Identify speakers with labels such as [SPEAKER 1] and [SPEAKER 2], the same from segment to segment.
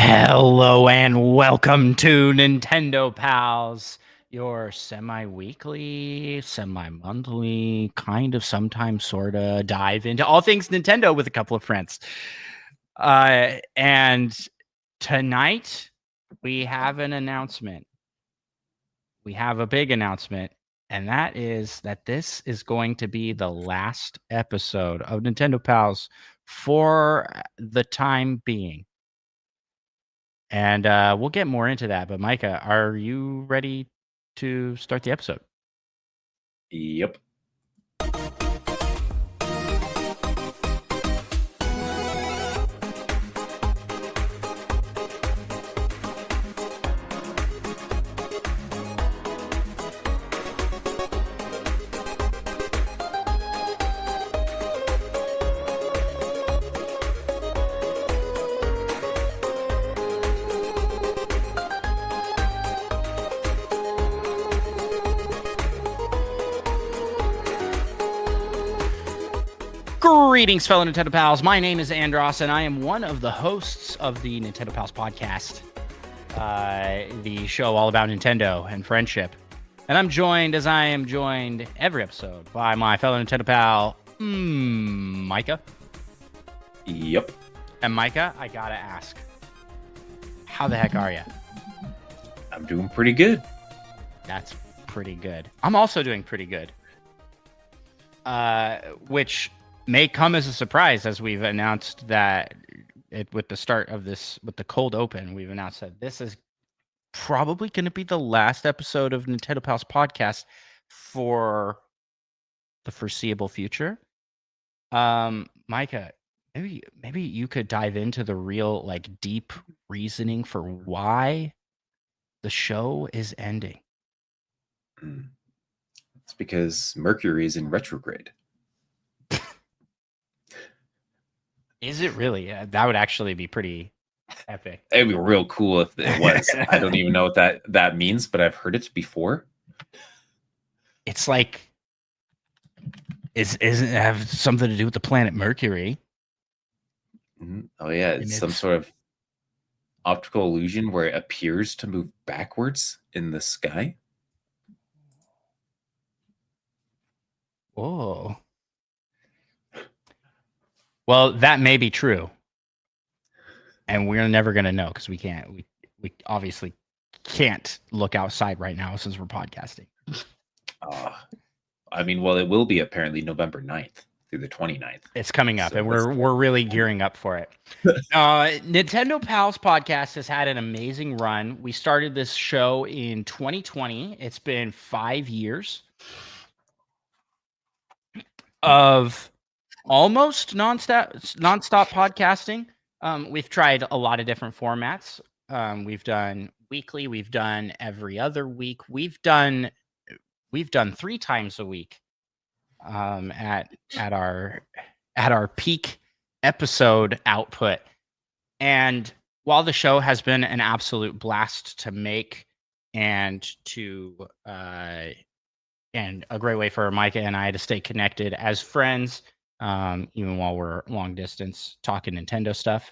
[SPEAKER 1] Hello and welcome to Nintendo Pals, your semi-weekly, semi-monthly, kind of sometimes sorta dive into all things Nintendo with a couple of friends. And tonight we have an announcement. We have a big announcement, and that is that this is going to be the last episode of Nintendo Pals for the time being. And we'll get more into that. But Micah, are you ready to start the episode?
[SPEAKER 2] Yep.
[SPEAKER 1] Greetings, fellow Nintendo Pals. My name is Andros, and I am one of the hosts of the Nintendo Pals podcast, the show all about Nintendo and friendship. And I'm joined, as I am joined every episode, by my fellow Nintendo pal, Micah.
[SPEAKER 2] Yep.
[SPEAKER 1] And Micah, I gotta ask, how the heck are you?
[SPEAKER 2] I'm doing pretty good.
[SPEAKER 1] That's pretty good. I'm also doing pretty good. Which may come as a surprise, as we've announced that with the start of this, with the cold open, we've announced that this is probably going to be the last episode of Nintendo Pals podcast for the foreseeable future. Micah, maybe you could dive into the real, like, deep reasoning for why the show is ending.
[SPEAKER 2] It's because Mercury is in retrograde.
[SPEAKER 1] Is it really? That would actually be pretty epic.
[SPEAKER 2] It'd be real cool if it was. I don't even know what that means, but I've heard it before.
[SPEAKER 1] It's like, isn't it have something to do with the planet Mercury?
[SPEAKER 2] Oh yeah, it's some sort of optical illusion where it appears to move backwards in the sky.
[SPEAKER 1] Oh. Well, that may be true. And we're never going to know because we obviously can't look outside right now since we're podcasting.
[SPEAKER 2] I mean, well, it will be apparently November 9th through the 29th.
[SPEAKER 1] It's coming up, so and we're really gearing up for it. Nintendo Pals podcast has had an amazing run. We started this show in 2020. It's been 5 years of almost nonstop podcasting. We've tried a lot of different formats. We've done weekly. We've done every other week. We've done 3 times a week. At our peak episode output, and while the show has been an absolute blast to make and a great way for Micah and I to stay connected as friends, even while we're long distance talking Nintendo stuff.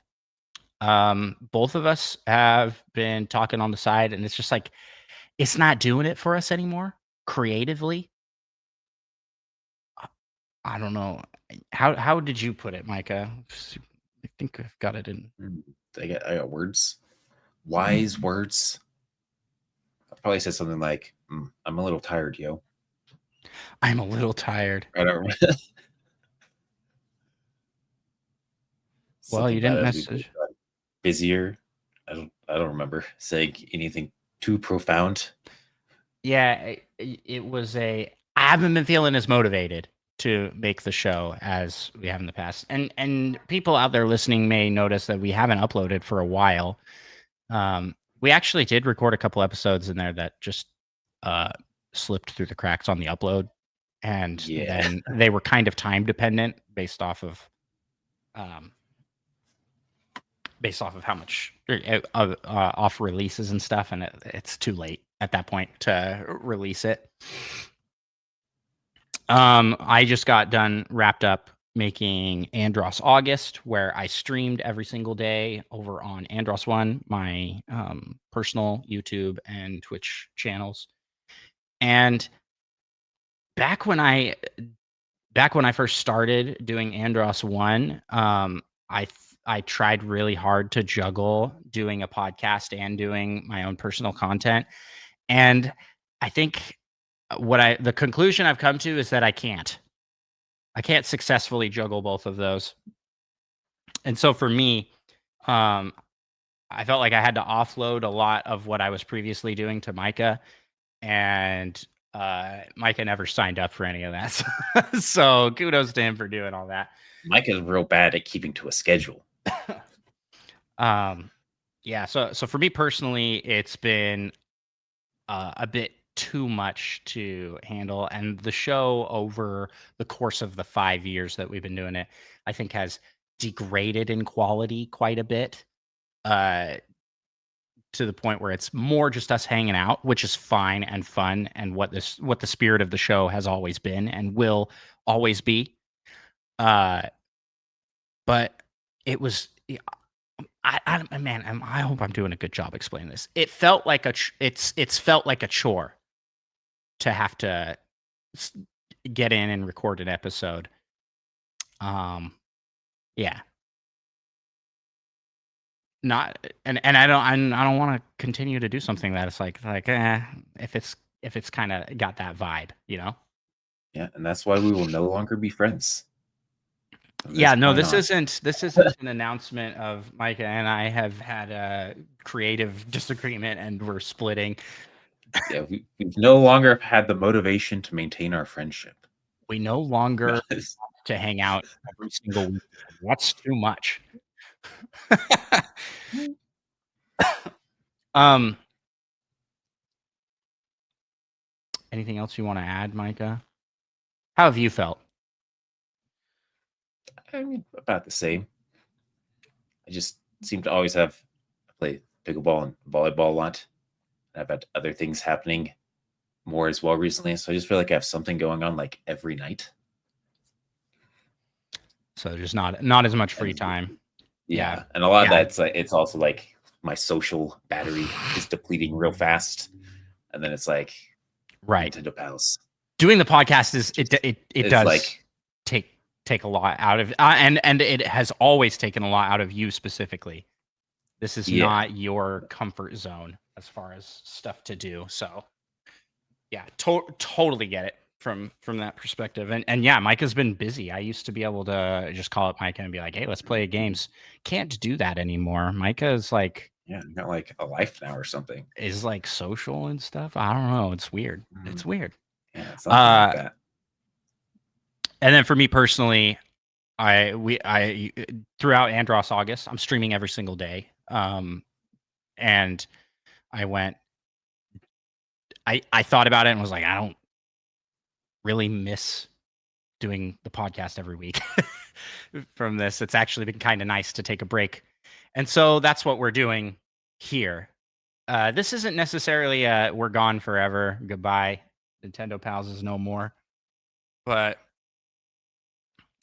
[SPEAKER 1] Both of us have been talking on the side, and it's just like, it's not doing it for us anymore creatively. I don't know. How did you put it, Micah? I think I've got it in.
[SPEAKER 2] I got words. Wise words. I probably said something like, I'm a little tired, yo.
[SPEAKER 1] I'm a little tired.
[SPEAKER 2] I don't remember.
[SPEAKER 1] Well, you didn't message.
[SPEAKER 2] Busier. I don't remember saying anything too profound.
[SPEAKER 1] Yeah, it was I haven't been feeling as motivated to make the show as we have in the past. And people out there listening may notice that we haven't uploaded for a while. We actually did record a couple episodes in there that just slipped through the cracks on the upload. And then they were kind of time dependent based off of how much off releases and stuff. And it's too late at that point to release it. I just got done wrapped up making Andros August, where I streamed every single day over on Andros One, my personal YouTube and Twitch channels. And back when I first started doing Andros One, I tried really hard to juggle doing a podcast and doing my own personal content, and I think the conclusion I've come to is that I can't successfully juggle both of those. And so for me, um, I felt like I had to offload a lot of what I was previously doing to Micah, and Micah never signed up for any of that. So kudos to him for doing all that.
[SPEAKER 2] Micah's real bad at keeping to a schedule.
[SPEAKER 1] Yeah. So for me personally, it's been a bit too much to handle, and the show over the course of the 5 years that we've been doing it, I think has degraded in quality quite a bit, to the point where it's more just us hanging out, which is fine and fun, and what the spirit of the show has always been and will always be. But it was, I hope I'm doing a good job explaining this. It felt like it's felt like a chore to have to get in and record an episode. Yeah. Not and I don't want to continue to do something that it's like if it's kind of got that vibe, you know?
[SPEAKER 2] Yeah, and that's why we will no longer be friends.
[SPEAKER 1] Yeah, no, this isn't an announcement of Micah and I have had a creative disagreement and we're splitting.
[SPEAKER 2] Yeah, we've no longer had the motivation to maintain our friendship.
[SPEAKER 1] We no longer have to hang out every single week. That's too much. Anything else you want to add, Micah? How have you felt?
[SPEAKER 2] I mean, about the same. I just seem to always have play pickleball and volleyball a lot. I've had other things happening more as well recently, so I just feel like I have something going on like every night.
[SPEAKER 1] So just not as much free time.
[SPEAKER 2] Yeah. And a lot of that's like it's also like my social battery is depleting real fast. And then it's like
[SPEAKER 1] right.
[SPEAKER 2] Nintendo Pals.
[SPEAKER 1] Doing the podcast is it does like take a lot out of and it has always taken a lot out of you specifically. This is not your comfort zone as far as stuff to do. So yeah, totally get it from that perspective. And yeah, Micah's been busy. I used to be able to just call up Micah and be like, hey, let's play games. Can't do that anymore. Micah is like,
[SPEAKER 2] yeah, got like a life now or something.
[SPEAKER 1] Is like social and stuff. I don't know. It's weird. It's weird.
[SPEAKER 2] Yeah, something like that.
[SPEAKER 1] And then for me personally, I throughout Andros August, I'm streaming every single day. And I thought about it and was like, I don't really miss doing the podcast every week from this. It's actually been kind of nice to take a break. And so that's what we're doing here. This isn't necessarily we're gone forever. Goodbye. Nintendo Pals is no more. But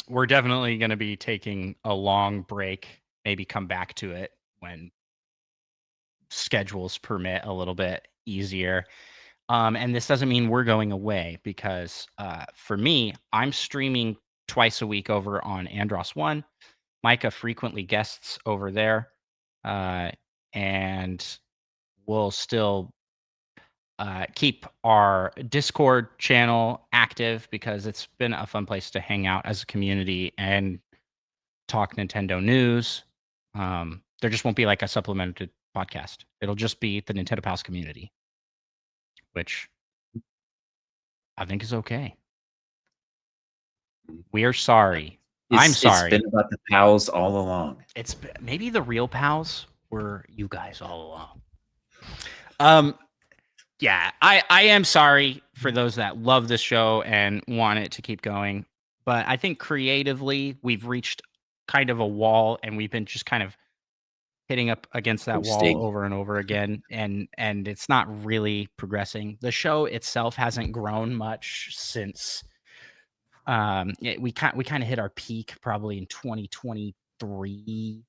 [SPEAKER 1] we're definitely going to be taking a long break, maybe come back to it when schedules permit a little bit easier. And this doesn't mean we're going away because for me, I'm streaming twice a week over on Andros One. Micah frequently guests over there. And we'll still keep our Discord channel active because it's been a fun place to hang out as a community and talk Nintendo news. There just won't be like a supplemented podcast. It'll just be the Nintendo Pals community, which I think is okay. We are sorry. I'm sorry.
[SPEAKER 2] It's been about the pals all along.
[SPEAKER 1] It's maybe the real pals were you guys all along. Yeah, I am sorry for those that love this show and want it to keep going. But I think creatively, we've reached kind of a wall and we've been just kind of hitting up against that wall over and over again. And it's not really progressing. The show itself hasn't grown much since We kind of hit our peak probably in 2023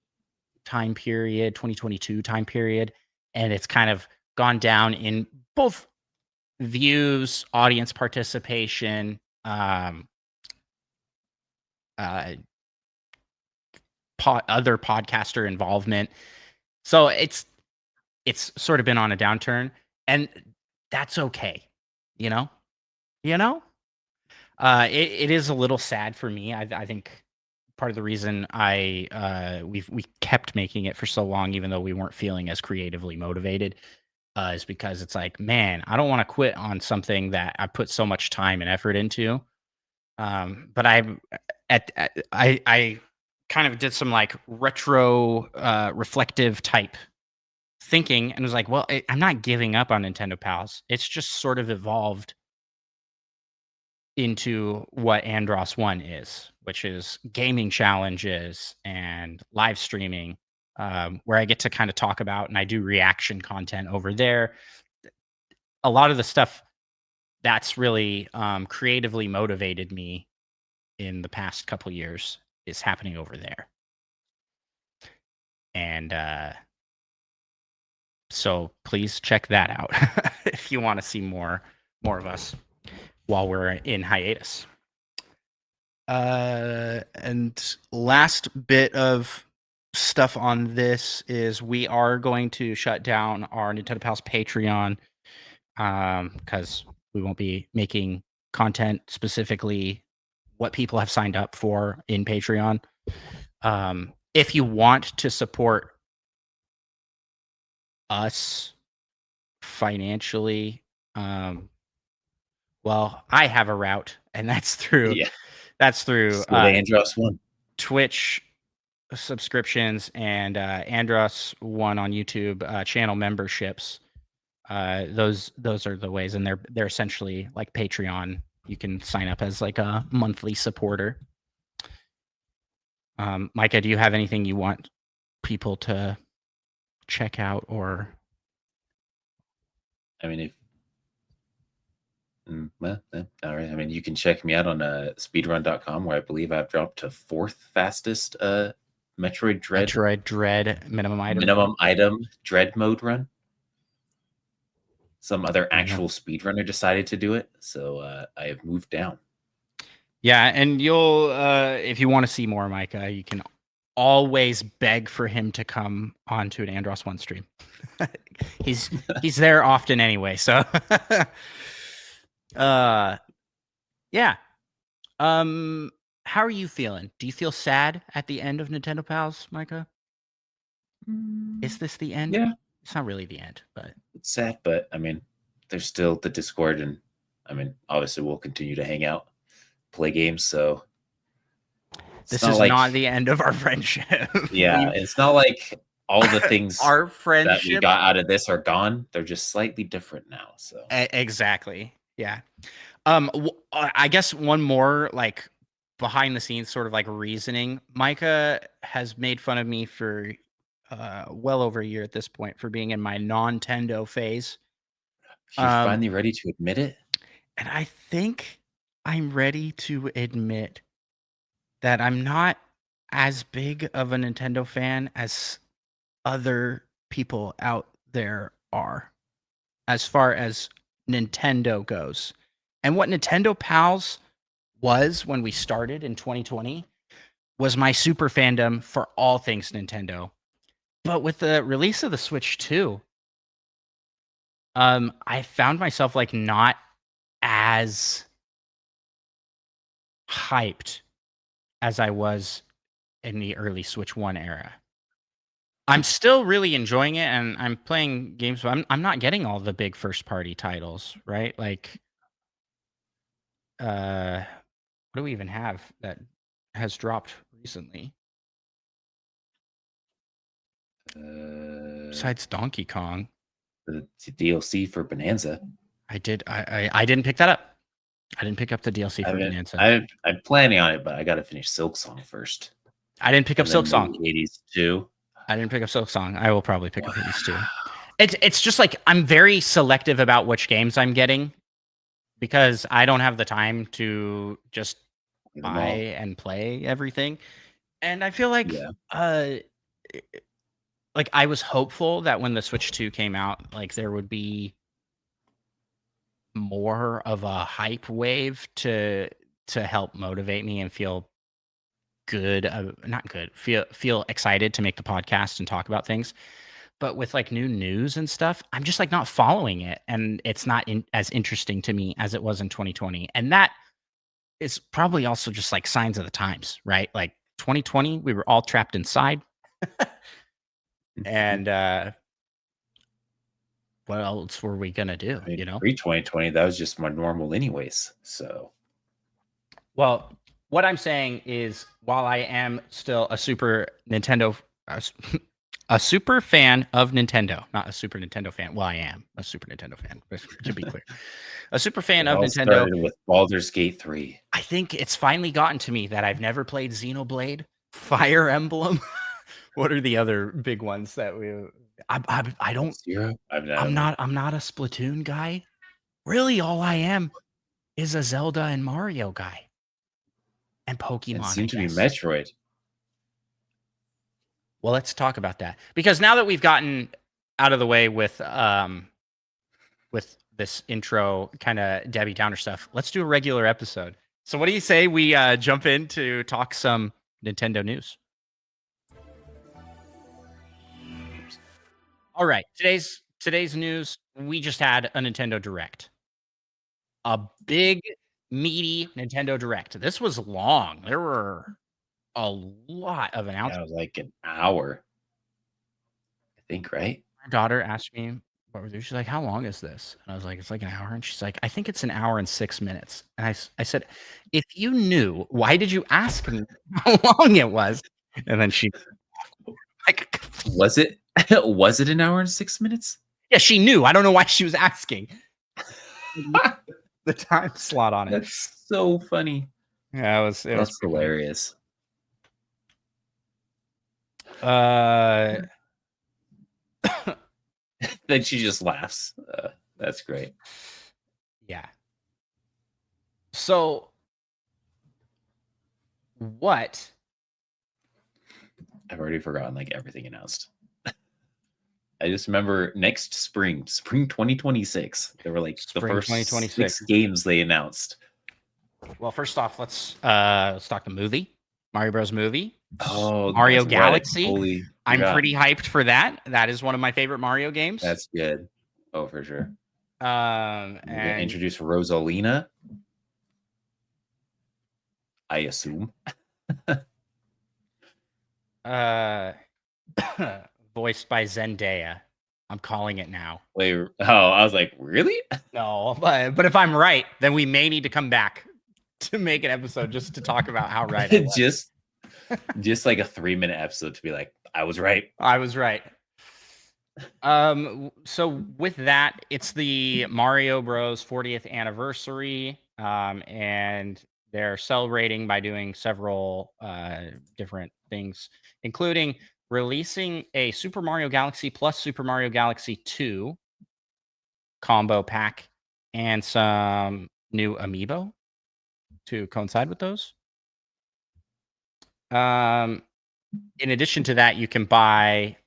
[SPEAKER 1] time period, 2022 time period, and it's kind of gone down in both views, audience participation, uh, other podcaster involvement. So it's sort of been on a downturn, and that's okay. You know, you know. It is a little sad for me. I think part of the reason we kept making it for so long, even though we weren't feeling as creatively motivated, is because it's like, man, I don't want to quit on something that I put so much time and effort into. But I kind of did some like retro reflective type thinking and was like, well, I'm not giving up on Nintendo Pals. It's just sort of evolved into what Andros 1 is, which is gaming challenges and live streaming, where I get to kind of talk about and I do reaction content over there. A lot of the stuff that's really creatively motivated me in the past couple years is happening over there. And so please check that out if you want to see more of us while we're in hiatus. And last bit of stuff on this is we are going to shut down our Nintendo Pals Patreon because we won't be making content specifically what people have signed up for in Patreon. If you want to support us financially, well, I have a route, and that's through
[SPEAKER 2] Andros 1.
[SPEAKER 1] Twitch subscriptions and Andros 1 on YouTube channel memberships. Those are the ways, and they're essentially like Patreon. You can sign up as like a monthly supporter. Micah, do you have anything you want people to check out? Or
[SPEAKER 2] I mean, all right. I mean, you can check me out on speedrun.com, where I believe I've dropped to 4th fastest Metroid
[SPEAKER 1] Dread minimum
[SPEAKER 2] item dread mode run. Some other actual speedrunner decided to do it, so I have moved down.
[SPEAKER 1] Yeah, and you'll if you want to see more Micah, you can always beg for him to come onto an Andros 1 stream. he's there often anyway, so yeah. How are you feeling? Do you feel sad at the end of Nintendo Pals, Micah? Is this the end?
[SPEAKER 2] Yeah.
[SPEAKER 1] It's not really the end, but
[SPEAKER 2] it's sad, but I mean, there's still the Discord, and I mean, obviously we'll continue to hang out, play games, so
[SPEAKER 1] this is not the end of our friendship.
[SPEAKER 2] Yeah, it's not like all the things
[SPEAKER 1] our friendship
[SPEAKER 2] that we got out of this are gone. They're just slightly different now. So
[SPEAKER 1] exactly, yeah. I guess one more like behind the scenes sort of like reasoning. Micah has made fun of me for well over a year at this point for being in my non-Tendo phase.
[SPEAKER 2] You're finally ready to admit it?
[SPEAKER 1] And I think I'm ready to admit that I'm not as big of a Nintendo fan as other people out there are, as far as Nintendo goes. And what Nintendo Pals was when we started in 2020 was my super fandom for all things Nintendo. But with the release of the Switch 2, I found myself like not as hyped as I was in the early Switch 1 era. I'm still really enjoying it, and I'm playing games, but I'm not getting all the big first party titles, right? Like, what do we even have that has dropped recently? Besides Donkey Kong,
[SPEAKER 2] the DLC for Bonanza.
[SPEAKER 1] I didn't pick that up. I didn't pick up the DLC for Bonanza.
[SPEAKER 2] I'm planning on it, but I got to finish Silksong first.
[SPEAKER 1] I didn't pick up Silksong.
[SPEAKER 2] Hades 2.
[SPEAKER 1] I didn't pick up Silksong. I will probably pick up Hades 2. It's just like I'm very selective about which games I'm getting because I don't have the time to just
[SPEAKER 2] them
[SPEAKER 1] buy
[SPEAKER 2] all.
[SPEAKER 1] and play everything. And I feel like
[SPEAKER 2] Yeah.
[SPEAKER 1] like I was hopeful that when the Switch 2 came out, like there would be more of a hype wave to help motivate me and feel good, not good, feel excited to make the podcast and talk about things. But with like new news and stuff, I'm just like not following it, and it's not as interesting to me as it was in 2020. And that is probably also just like signs of the times, right? Like 2020, we were all trapped inside,
[SPEAKER 2] Mhm.
[SPEAKER 1] and what else were we gonna do?
[SPEAKER 2] I mean,
[SPEAKER 1] You know?
[SPEAKER 2] pre-2020, that was just my normal anyways. So
[SPEAKER 1] Well, what I'm saying is, while I am still a super Nintendo, a, s- a super fan of Nintendo, not a Super Nintendo fan. Well, I am a Super Nintendo fan, to be clear. A super fan
[SPEAKER 2] it
[SPEAKER 1] of
[SPEAKER 2] all
[SPEAKER 1] Nintendo.
[SPEAKER 2] started with Baldur's Gate 3.
[SPEAKER 1] I think it's finally gotten to me that I've never played Xenoblade, Fire Emblem. What are the other big ones that we? I don't.
[SPEAKER 2] F-Zero? I've
[SPEAKER 1] I'm
[SPEAKER 2] never.
[SPEAKER 1] not. I'm not a Splatoon guy. Really, all I am is a Zelda and Mario guy, and
[SPEAKER 2] And
[SPEAKER 1] Pokemon, I
[SPEAKER 2] seemed to be
[SPEAKER 1] guess.
[SPEAKER 2] Metroid.
[SPEAKER 1] Well, let's talk about that, because now that we've gotten out of the way with this intro kind of Debbie Downer stuff, let's do a regular episode. So, what do you say we jump in to talk some Nintendo news? All right, today's news. We just had a Nintendo Direct, a big, meaty Nintendo Direct. This was long. There were a lot of
[SPEAKER 2] Yeah,
[SPEAKER 1] announcements.
[SPEAKER 2] it was like an hour, I think, right?
[SPEAKER 1] My daughter asked me what was it. She's like, "How long is this?" And I was like, "It's like an hour." And she's like, "I think it's an hour and 6 minutes." And I said, "If you knew, why did you ask me how long it was?" And then she like,
[SPEAKER 2] Was it was it an hour and 6 minutes?
[SPEAKER 1] yeah, she knew. I don't know why she was asking. The time slot on it.
[SPEAKER 2] That's so funny.
[SPEAKER 1] Yeah, it was
[SPEAKER 2] That's
[SPEAKER 1] pretty funny.
[SPEAKER 2] hilarious.
[SPEAKER 1] Uh,
[SPEAKER 2] Then she just laughs. That's great.
[SPEAKER 1] yeah. So what?
[SPEAKER 2] I've already forgotten like everything announced. I just remember next spring 2026, there were like the
[SPEAKER 1] Spring
[SPEAKER 2] first
[SPEAKER 1] 2026.
[SPEAKER 2] 6 games they announced.
[SPEAKER 1] Well, first off, let's talk the movie, Mario Bros. Movie,
[SPEAKER 2] Oh,
[SPEAKER 1] Mario
[SPEAKER 2] that's right. I
[SPEAKER 1] Galaxy.
[SPEAKER 2] totally
[SPEAKER 1] I'm
[SPEAKER 2] forgot.
[SPEAKER 1] pretty hyped for that. That is one of my favorite Mario games.
[SPEAKER 2] That's good. Oh, for sure. They're gonna
[SPEAKER 1] And
[SPEAKER 2] introduce Rosalina, I assume.
[SPEAKER 1] uh, voiced by Zendaya. I'm calling it now.
[SPEAKER 2] Wait, oh, I was like, really?
[SPEAKER 1] No, but if I'm right, then we may need to come back to make an episode just to talk about how right I was.
[SPEAKER 2] just like a 3-minute episode to be like, I was right.
[SPEAKER 1] I was right. So with that, it's the Mario Bros 40th anniversary, and they're celebrating by doing several different things, including releasing a Super Mario Galaxy plus Super Mario Galaxy 2 combo pack and some new amiibo to coincide with those. In addition to that, you can buy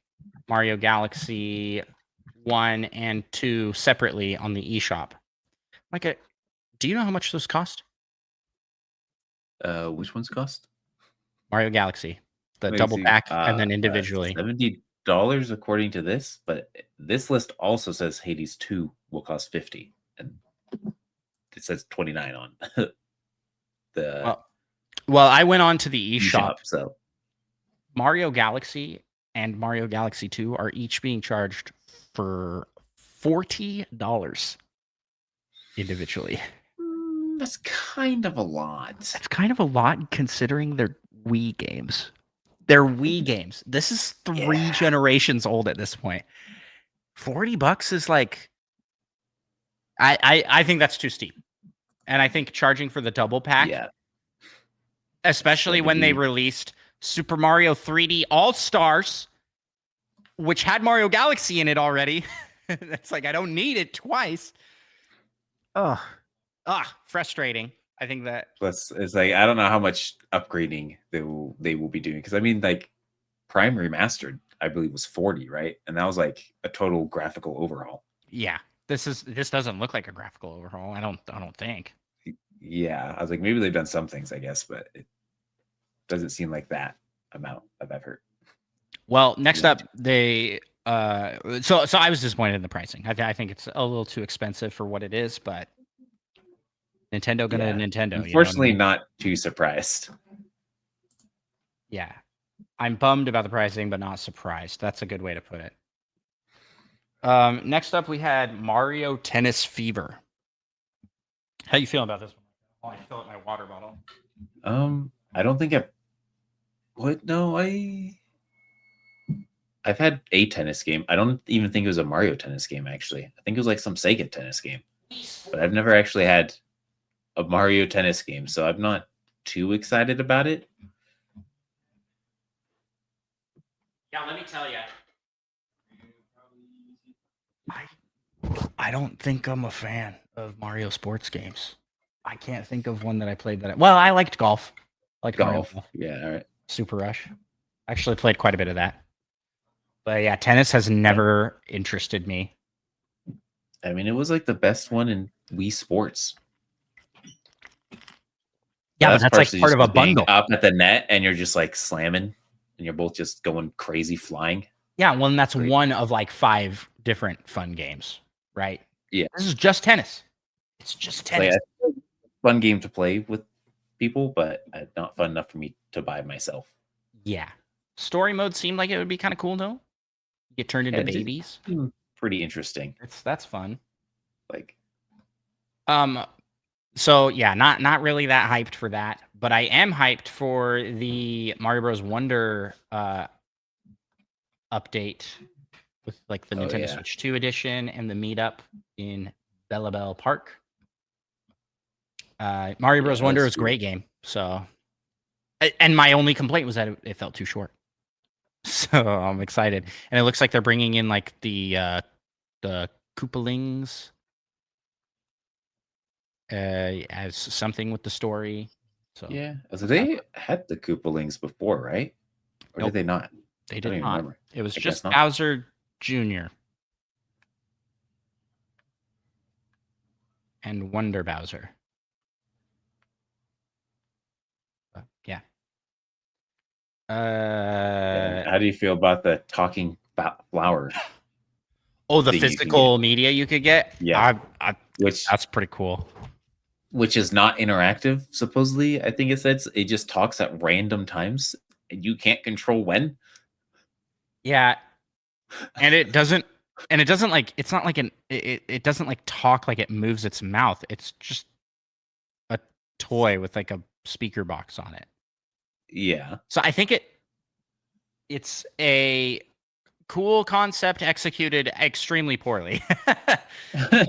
[SPEAKER 1] Mario Galaxy 1 and 2 separately on the eShop. Like, do you know how much those cost?
[SPEAKER 2] Which ones cost?
[SPEAKER 1] Mario Galaxy, the
[SPEAKER 2] Let me
[SPEAKER 1] double
[SPEAKER 2] see.
[SPEAKER 1] pack, and then individually.
[SPEAKER 2] $70 according to this, but this list also says Hades 2 will cost 50, and it says 29 on the
[SPEAKER 1] Well, I went on to the eShop.
[SPEAKER 2] eShop. So
[SPEAKER 1] Mario Galaxy and Mario Galaxy 2 are each being charged for $40 individually.
[SPEAKER 2] that's kind of a lot.
[SPEAKER 1] That's kind of a lot considering they're Wii games. They're Wii games. This is 3
[SPEAKER 2] Yeah.
[SPEAKER 1] generations old at this point. $40 is like I think that's too steep. And I think charging for the double pack,
[SPEAKER 2] Yeah.
[SPEAKER 1] especially when they
[SPEAKER 2] 70.
[SPEAKER 1] released Super Mario 3D All-Stars, which had Mario Galaxy in it already. That's like I don't need it twice. Ugh. Frustrating. I think that
[SPEAKER 2] Plus, it's like I don't know how much upgrading they will be doing because I mean, like Prime Remastered, I believe was 40, right? And that was like a total graphical overhaul.
[SPEAKER 1] yeah, this doesn't look like a graphical overhaul. I don't think.
[SPEAKER 2] Yeah, I was like, maybe they've done some things, I guess, but it doesn't seem like that amount of effort.
[SPEAKER 1] Well, next
[SPEAKER 2] Went.
[SPEAKER 1] up, they so I was disappointed in the pricing. I think it's a little too expensive for what it is, but Nintendo gonna
[SPEAKER 2] Yeah,
[SPEAKER 1] Nintendo, you know what I
[SPEAKER 2] unfortunately,
[SPEAKER 1] mean?
[SPEAKER 2] not too surprised.
[SPEAKER 1] Yeah. I'm bummed about the pricing, but not surprised. That's a good way to put it. Next up, we had Mario Tennis Fever. How you feeling about this one? While I fill up my water bottle.
[SPEAKER 2] I don't think I would. No, I've had a tennis game. I don't even think it was a Mario tennis game. Actually, I think it was like some Sega tennis game. But I've never actually had a Mario tennis game, so I'm not too excited about it.
[SPEAKER 1] Yeah, let me tell you. I don't think I'm a fan of Mario sports games. I can't think of one that I played that. Well, I liked golf. I liked Mario
[SPEAKER 2] Golf,
[SPEAKER 1] Golf.
[SPEAKER 2] yeah, all right.
[SPEAKER 1] Super Rush. Actually played quite a bit of that. But yeah, tennis has never interested me.
[SPEAKER 2] I mean, it was like the best one in Wii Sports.
[SPEAKER 1] Yeah, but
[SPEAKER 2] That's
[SPEAKER 1] that's like
[SPEAKER 2] partially
[SPEAKER 1] part
[SPEAKER 2] just
[SPEAKER 1] of a
[SPEAKER 2] 'cause being
[SPEAKER 1] bundle.
[SPEAKER 2] up at the net and you're just like slamming and you're both just going crazy flying.
[SPEAKER 1] Yeah, well, and that's
[SPEAKER 2] Great.
[SPEAKER 1] one of like 5 different fun games, right?
[SPEAKER 2] Yeah.
[SPEAKER 1] This is just tennis. It's just
[SPEAKER 2] It's like
[SPEAKER 1] tennis.
[SPEAKER 2] a fun game to play with people, but not fun enough for me to buy myself.
[SPEAKER 1] Yeah. Story mode seemed like it would be kind of cool though. Get turned into
[SPEAKER 2] And it did
[SPEAKER 1] babies.
[SPEAKER 2] seem pretty interesting.
[SPEAKER 1] That's fun.
[SPEAKER 2] Like,
[SPEAKER 1] Um so yeah, not really that hyped for that, but I am hyped for the Mario Bros Wonder update with like the
[SPEAKER 2] oh
[SPEAKER 1] Nintendo
[SPEAKER 2] yeah,
[SPEAKER 1] Switch 2 edition and the meetup in Bellabelle Park. Mario
[SPEAKER 2] yeah,
[SPEAKER 1] Bros
[SPEAKER 2] that
[SPEAKER 1] Wonder
[SPEAKER 2] looks
[SPEAKER 1] is a
[SPEAKER 2] cool.
[SPEAKER 1] great game. So and my only complaint was that it felt too short. So I'm excited, and it looks like they're bringing in like the Koopalings as something with the story. So
[SPEAKER 2] Yeah, so
[SPEAKER 1] that's kind of
[SPEAKER 2] they
[SPEAKER 1] fun.
[SPEAKER 2] had the Koopalings before, right? Or did
[SPEAKER 1] Nope,
[SPEAKER 2] they not?
[SPEAKER 1] they
[SPEAKER 2] I don't
[SPEAKER 1] did
[SPEAKER 2] even
[SPEAKER 1] not.
[SPEAKER 2] remember.
[SPEAKER 1] It was
[SPEAKER 2] I guess
[SPEAKER 1] just
[SPEAKER 2] not.
[SPEAKER 1] Bowser Jr. and Wonder Bowser. Yeah.
[SPEAKER 2] And how do you feel about the talking flower
[SPEAKER 1] Oh, the
[SPEAKER 2] thing you can get?
[SPEAKER 1] physical media you could get.
[SPEAKER 2] Yeah, which
[SPEAKER 1] That's pretty cool.
[SPEAKER 2] is not interactive. Supposedly, I think it says it just talks at random times, and you can't control when.
[SPEAKER 1] Yeah, and it doesn't. And it doesn't like. It's not like it doesn't like talk like it moves its mouth. It's just a toy with like a speaker box on it.
[SPEAKER 2] Yeah,
[SPEAKER 1] So I think it's a cool concept executed extremely poorly.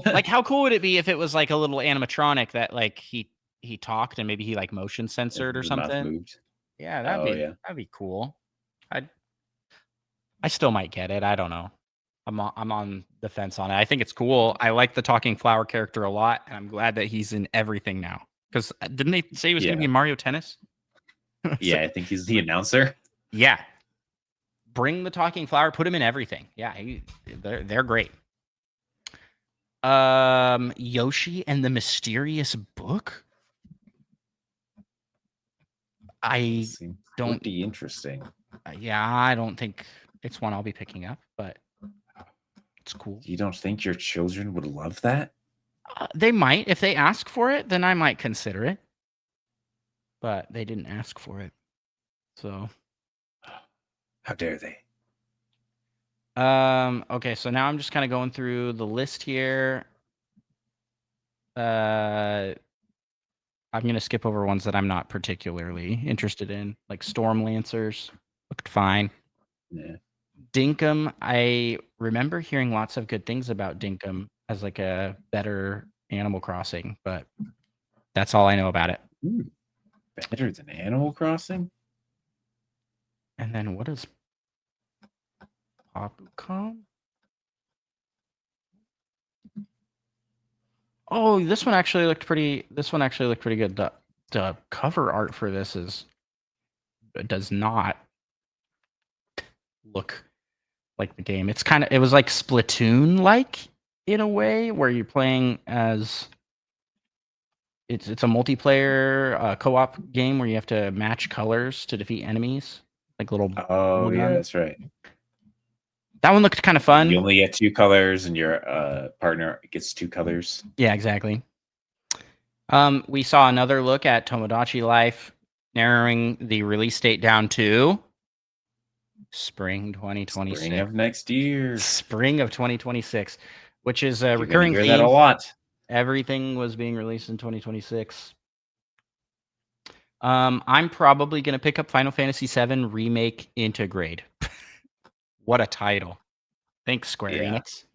[SPEAKER 1] Like how cool would it be if it was like a little animatronic that like he talked and maybe he like motion censored or
[SPEAKER 2] the mouth
[SPEAKER 1] something?
[SPEAKER 2] moved.
[SPEAKER 1] Yeah,
[SPEAKER 2] Oh yeah,
[SPEAKER 1] that'd be cool. I still might get it. I don't know. I'm on the fence on it. I think it's cool. I like the talking flower character a lot, and I'm glad that he's in everything now. Because didn't they say he was going to be
[SPEAKER 2] yeah,
[SPEAKER 1] in Mario Tennis? So,
[SPEAKER 2] yeah. I think he's the announcer.
[SPEAKER 1] yeah, bring the talking flower, put him in everything. Yeah, they're great. Yoshi and the Mysterious Book. I
[SPEAKER 2] Seems
[SPEAKER 1] don't.
[SPEAKER 2] pretty interesting.
[SPEAKER 1] Yeah, I don't think it's one I'll be picking up, but it's cool.
[SPEAKER 2] You don't think your children would love that?
[SPEAKER 1] They might if they ask for it, then I might consider it. But they didn't ask for it, so.
[SPEAKER 2] How dare they?
[SPEAKER 1] Okay, so now I'm just kind of going through the list here. I'm gonna skip over ones that I'm not particularly interested in, like Storm Lancers. Looked fine.
[SPEAKER 2] Yeah.
[SPEAKER 1] Dinkum, I remember hearing lots of good things about Dinkum as like a better Animal Crossing, but that's all I know about it.
[SPEAKER 2] Ooh, better than Animal Crossing?
[SPEAKER 1] And then what is Papucom? Oh, this one actually looked pretty. This one actually looked pretty good. The cover art for this does not look like the game. It was like Splatoon like in a way where you're playing as it's a multiplayer co-op game where you have to match colors to defeat enemies, like little
[SPEAKER 2] Oh yeah,
[SPEAKER 1] guns.
[SPEAKER 2] that's right.
[SPEAKER 1] That one looked kind of fun.
[SPEAKER 2] You only get 2 colors, and your partner gets 2 colors.
[SPEAKER 1] Yeah, exactly. We saw another look at Tomodachi Life, narrowing the release date down to spring 2026.
[SPEAKER 2] Spring of next year.
[SPEAKER 1] Spring of 2026, which is a
[SPEAKER 2] You're
[SPEAKER 1] recurring
[SPEAKER 2] hear
[SPEAKER 1] theme.
[SPEAKER 2] that a lot.
[SPEAKER 1] Everything was being released in 2026. I'm probably going to pick up Final Fantasy VII Remake Intergrade. What a title. Thanks, Square Enix.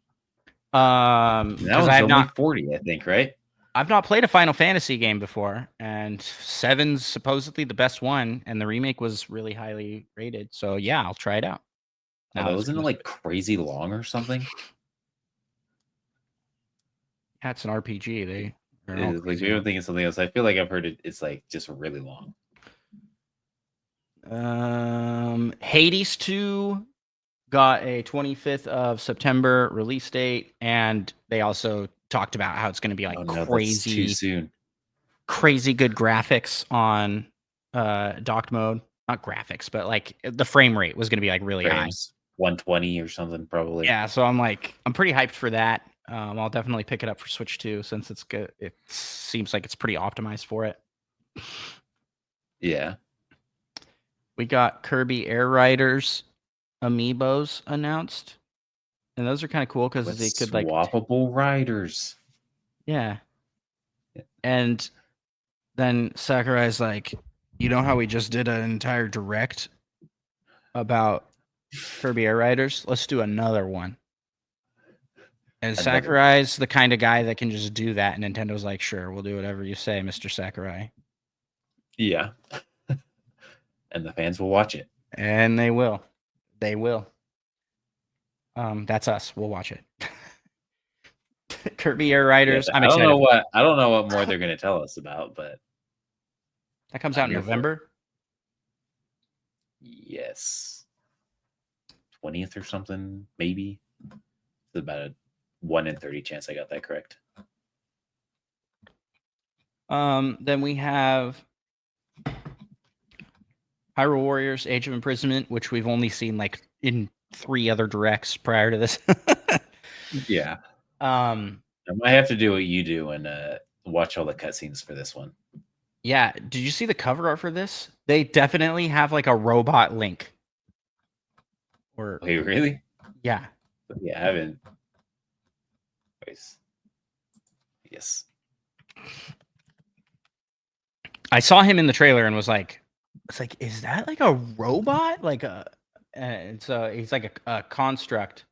[SPEAKER 2] That
[SPEAKER 1] Because
[SPEAKER 2] was only 40, I think, right?
[SPEAKER 1] I've not played a Final Fantasy game before, and 7's supposedly the best one, and the remake was really highly rated. So yeah, I'll try it out.
[SPEAKER 2] Although wasn't it like crazy long or something?
[SPEAKER 1] Yeah, it's an RPG. Like
[SPEAKER 2] we were thinking something else. I feel like I've heard it's like just really long.
[SPEAKER 1] Hades 2 got a 25th of September release date, and they also talked about how it's going to be like crazy,
[SPEAKER 2] too soon.
[SPEAKER 1] Crazy good graphics on docked mode. Not graphics, but like the frame rate was going to be like really
[SPEAKER 2] Frames, high. 120 or something, probably.
[SPEAKER 1] Yeah, so I'm pretty hyped for that. I'll definitely pick it up for Switch 2 since it's good. It seems like it's pretty optimized for it.
[SPEAKER 2] Yeah.
[SPEAKER 1] We got Kirby Air Riders amiibos announced, and those are kind of cool because they could like
[SPEAKER 2] swappable riders.
[SPEAKER 1] Yeah. And then Sakurai's like, you know how we just did an entire direct about Kirby Air Riders? Let's do another one. And Sakurai's the kind of guy that can just do that. And Nintendo's like, sure, we'll do whatever you say, Mr. Sakurai.
[SPEAKER 2] Yeah. And the fans will watch it.
[SPEAKER 1] And they will. They will. That's us. We'll watch it. Kirby Air Riders.
[SPEAKER 2] Yeah,
[SPEAKER 1] I'm excited.
[SPEAKER 2] I don't know what more they're going to tell us about, but
[SPEAKER 1] that comes out in November.
[SPEAKER 2] Yes. 20th or something, maybe. It's about a 1 in 30 chance I got that correct.
[SPEAKER 1] Then we have Hyrule Warriors Age of Imprisonment, which we've only seen like in 3 other directs prior to this.
[SPEAKER 2] Yeah. I might have to do what you do and watch all the cutscenes for this one.
[SPEAKER 1] Yeah. Did you see the cover art for this? They definitely have like a robot Link. Or
[SPEAKER 2] wait, really?
[SPEAKER 1] Yeah.
[SPEAKER 2] Yeah, I haven't. Yes.
[SPEAKER 1] I saw him in the trailer and was like, is that like a robot? Like and so he's like a construct,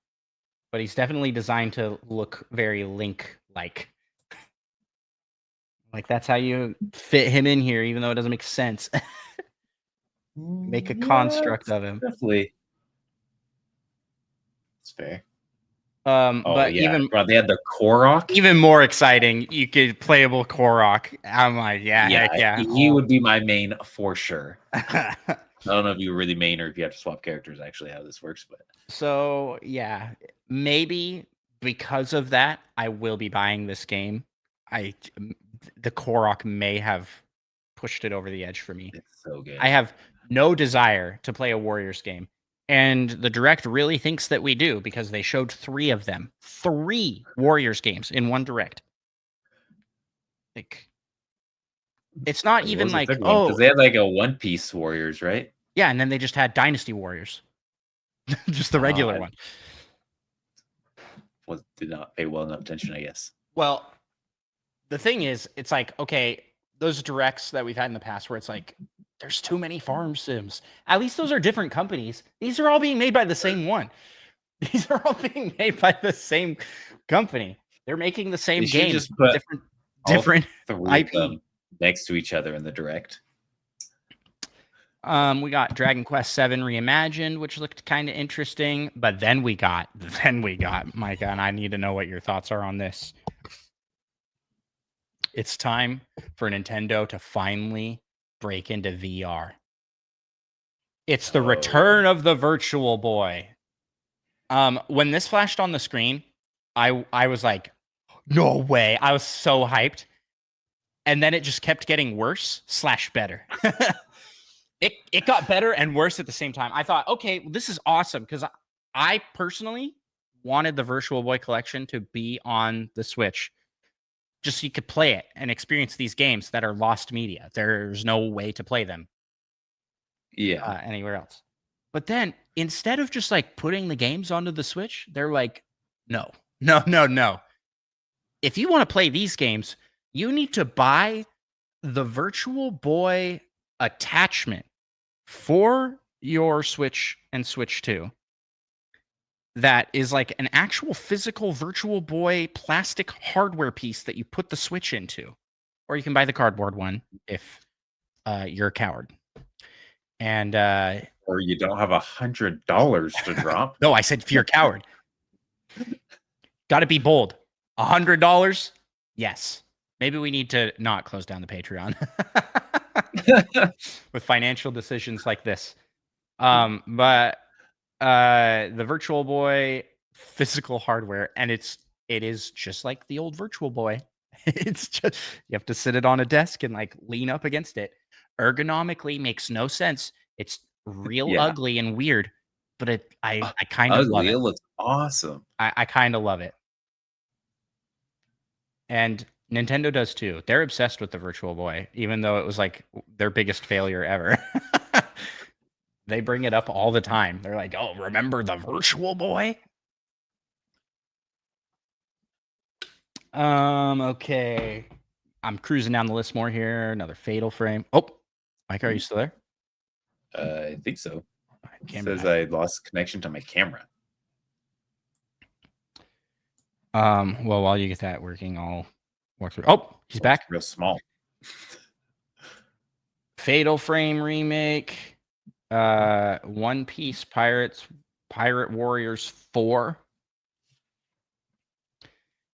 [SPEAKER 1] but he's definitely designed to look very Link-like. Like that's how you fit him in here, even though it doesn't make sense. Make a construct of him.
[SPEAKER 2] Definitely. It's fair.
[SPEAKER 1] But
[SPEAKER 2] yeah,
[SPEAKER 1] even
[SPEAKER 2] they had the Korok.
[SPEAKER 1] Even more exciting, you could playable Korok. I'm like, yeah.
[SPEAKER 2] He would be my main for sure. I don't know if you really main or if you have to swap characters. Actually, how this works, but
[SPEAKER 1] so yeah, maybe because of that, I will be buying this game. The Korok may have pushed it over the edge for me.
[SPEAKER 2] It's so good.
[SPEAKER 1] I have no desire to play a Warriors game. And the Direct really thinks that we do because they showed 3 of them. 3 Warriors games in one Direct. Like, it's not even like,
[SPEAKER 2] because they had like a One Piece Warriors, right?
[SPEAKER 1] Yeah, and then they just had Dynasty Warriors. Just the regular one.
[SPEAKER 2] Did not pay well enough attention, I guess.
[SPEAKER 1] Well, the thing is, it's like, okay, those Directs that we've had in the past where it's like, there's too many farm sims. At least those are different companies. These are all being made by the same one. These are all being made by the same company. They're making the same game.
[SPEAKER 2] Just put
[SPEAKER 1] different
[SPEAKER 2] IP next to each other in the Direct.
[SPEAKER 1] We got Dragon Quest VII Reimagined, which looked kind of interesting, but then we got Micah, and I need to know what your thoughts are on this. It's time for Nintendo to finally break into VR. It's the return of the Virtual Boy. When this flashed on the screen, I was like, no way. I was so hyped. And then it just kept getting worse / better. It got better and worse at the same time. I thought, okay, well, this is awesome because I personally wanted the Virtual Boy collection to be on the Switch, just so you could play it and experience these games that are lost media. There's no way to play them
[SPEAKER 2] Yeah.
[SPEAKER 1] anywhere else. But then instead of just like putting the games onto the Switch, they're like, no, no, no, no. If you want to play these games, you need to buy the Virtual Boy attachment for your Switch and Switch 2. That is like an actual physical Virtual Boy plastic hardware piece that you put the Switch into. Or you can buy the cardboard one if you're a coward. And
[SPEAKER 2] Or you don't have $100 to drop.
[SPEAKER 1] no, I said if you're a coward. Got to be bold. $100? Yes. Maybe we need to not close down the Patreon with financial decisions like this. But the Virtual Boy physical hardware, and it is just like the old Virtual Boy. It's just you have to sit it on a desk and like lean up against it. Ergonomically makes no sense. It's real
[SPEAKER 2] Yeah.
[SPEAKER 1] ugly and weird, but I kind of love
[SPEAKER 2] Ugly.
[SPEAKER 1] it.
[SPEAKER 2] It looks awesome.
[SPEAKER 1] I kind of love it. And Nintendo does too. They're obsessed with the Virtual Boy, even though it was like their biggest failure ever. They bring it up all the time. They're like, "Oh, remember the Virtual Boy?" Okay. I'm cruising down the list more here. Another Fatal Frame. Oh, Mike, are you still there?
[SPEAKER 2] I think so. It
[SPEAKER 1] Camera.
[SPEAKER 2] says I lost connection to my camera.
[SPEAKER 1] Well, while you get that working, I'll walk through. Oh, he's back.
[SPEAKER 2] Real small.
[SPEAKER 1] Fatal Frame remake. One Piece Pirate Warriors 4.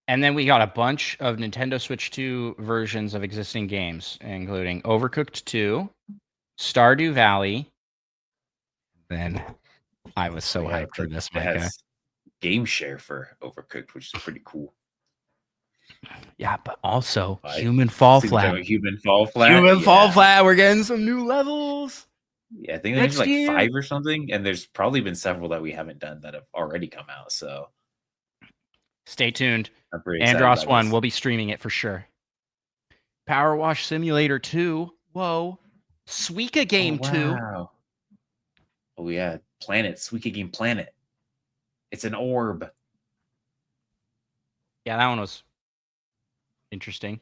[SPEAKER 1] And then we got a bunch of Nintendo Switch 2 versions of existing games, including Overcooked 2, Stardew Valley. Then I was so hyped for this,
[SPEAKER 2] It
[SPEAKER 1] Micah.
[SPEAKER 2] has game share for Overcooked, which is pretty cool.
[SPEAKER 1] Yeah, but also Human Fall Flat.
[SPEAKER 2] Human Fall Flat.
[SPEAKER 1] Human Fall Flat. We're getting some new levels.
[SPEAKER 2] Yeah, I think there's like 5 or something, and there's probably been several that we haven't done that have already come out. So
[SPEAKER 1] stay tuned.
[SPEAKER 2] I'm pretty
[SPEAKER 1] Andros 1, we'll be streaming it for sure. Power Wash Simulator 2. Whoa. Suika Game 2.
[SPEAKER 2] Wow. Oh yeah, Planet, Suika Game Planet. It's an orb.
[SPEAKER 1] Yeah, that one was interesting.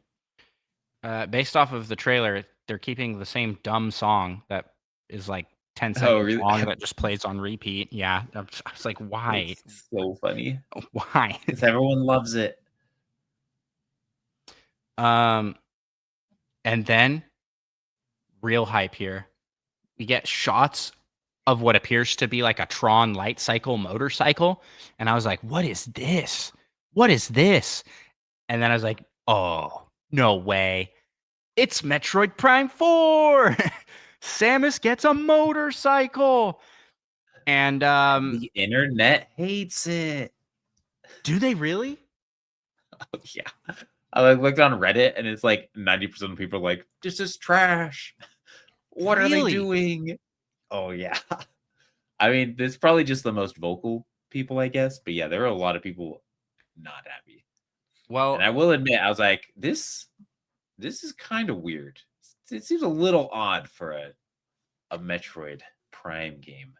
[SPEAKER 1] Based off of the trailer, they're keeping the same dumb song that is like 10 seconds long that just plays on repeat. Yeah, I was like, why?
[SPEAKER 2] It's so funny.
[SPEAKER 1] Why?
[SPEAKER 2] Because everyone loves it.
[SPEAKER 1] And then real hype here. We get shots of what appears to be like a Tron light cycle motorcycle. And I was like, what is this? What is this? And then I was like, oh, no way. It's Metroid Prime 4. Samus gets a motorcycle. And
[SPEAKER 2] the internet hates it.
[SPEAKER 1] Do they really?
[SPEAKER 2] Oh, yeah. I looked on Reddit and it's like 90% of people are like, this is trash. What are they doing? Oh yeah. I mean, this is probably just the most vocal people, I guess. But yeah, there are a lot of people not happy.
[SPEAKER 1] Well,
[SPEAKER 2] and I will admit, I was like, this is kind of weird. It seems a little odd for a Metroid Prime game.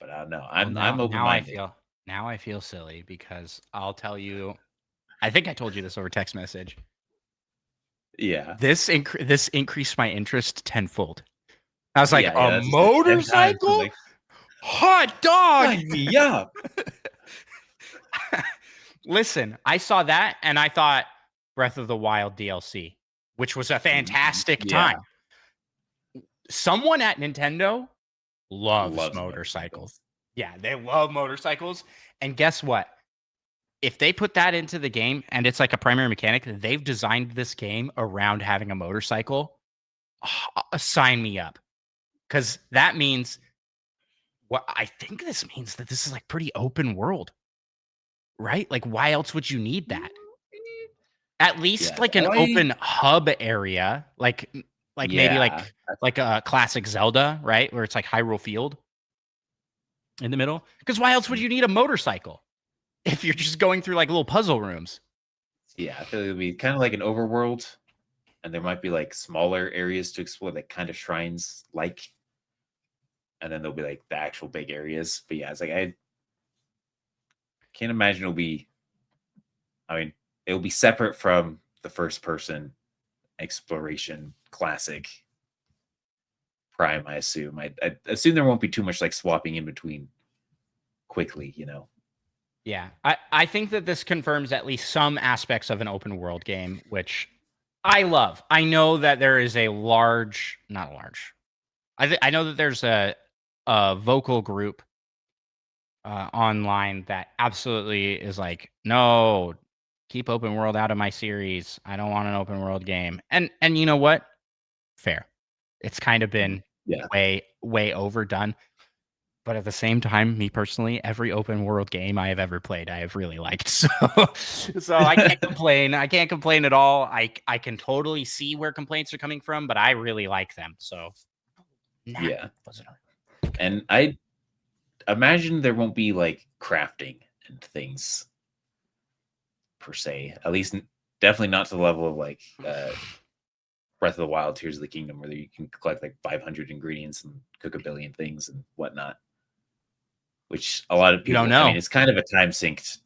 [SPEAKER 2] But I don't know. I'm open-minded.
[SPEAKER 1] Now I feel silly because I'll tell you, I think I told you this over text message.
[SPEAKER 2] Yeah.
[SPEAKER 1] This increased my interest tenfold. I was like, a motorcycle? Like, hot dog!
[SPEAKER 2] Sign me up!
[SPEAKER 1] Listen, I saw that and I thought Breath of the Wild DLC, which was a fantastic time. Someone at Nintendo loves motorcycles. Yeah, they love motorcycles. And guess what? if they put that into the game and it's like a primary mechanic, they've designed this game around having a motorcycle. Sign me up, because that means what I think this means that this is like pretty open world, right? Like, why else would you need that? At least
[SPEAKER 2] Yeah.
[SPEAKER 1] like an open hub area, like maybe
[SPEAKER 2] Yeah.
[SPEAKER 1] like a classic Zelda, right? Where it's like Hyrule Field in the middle. Because why else would you need a motorcycle if you're just going through like little puzzle rooms?
[SPEAKER 2] Yeah. I feel like it'll be kind of like an overworld, and there might be like smaller areas to explore, like kind of shrines, like, and then there'll be like the actual big areas. But yeah, it's like I can't imagine it'll be. I mean, it'll be separate from the first person exploration classic Prime. I assume. I assume there won't be too much like swapping in between quickly.
[SPEAKER 1] Yeah, I think that this confirms at least some aspects of an open world game, which I love. I know that there is a large, not large. I know that there's a vocal group online that absolutely is like, no, keep open world out of my series. I don't want an open world game. And you know what? Fair. It's kind of been
[SPEAKER 2] Yeah.
[SPEAKER 1] way overdone. But at the same time, me personally, every open world game I have ever played, I have really liked. So I can't complain. I can't complain at all. I can totally see where complaints are coming from, but I really like them. So
[SPEAKER 2] Yeah.
[SPEAKER 1] wasn't
[SPEAKER 2] And I imagine there won't be like crafting and things per se. At least definitely not to the level of like Breath of the Wild, Tears of the Kingdom, where you can collect like 500 ingredients and cook a billion things and whatnot. Which a lot of
[SPEAKER 1] you don't
[SPEAKER 2] people, I mean,
[SPEAKER 1] know.
[SPEAKER 2] it's kind of a time synced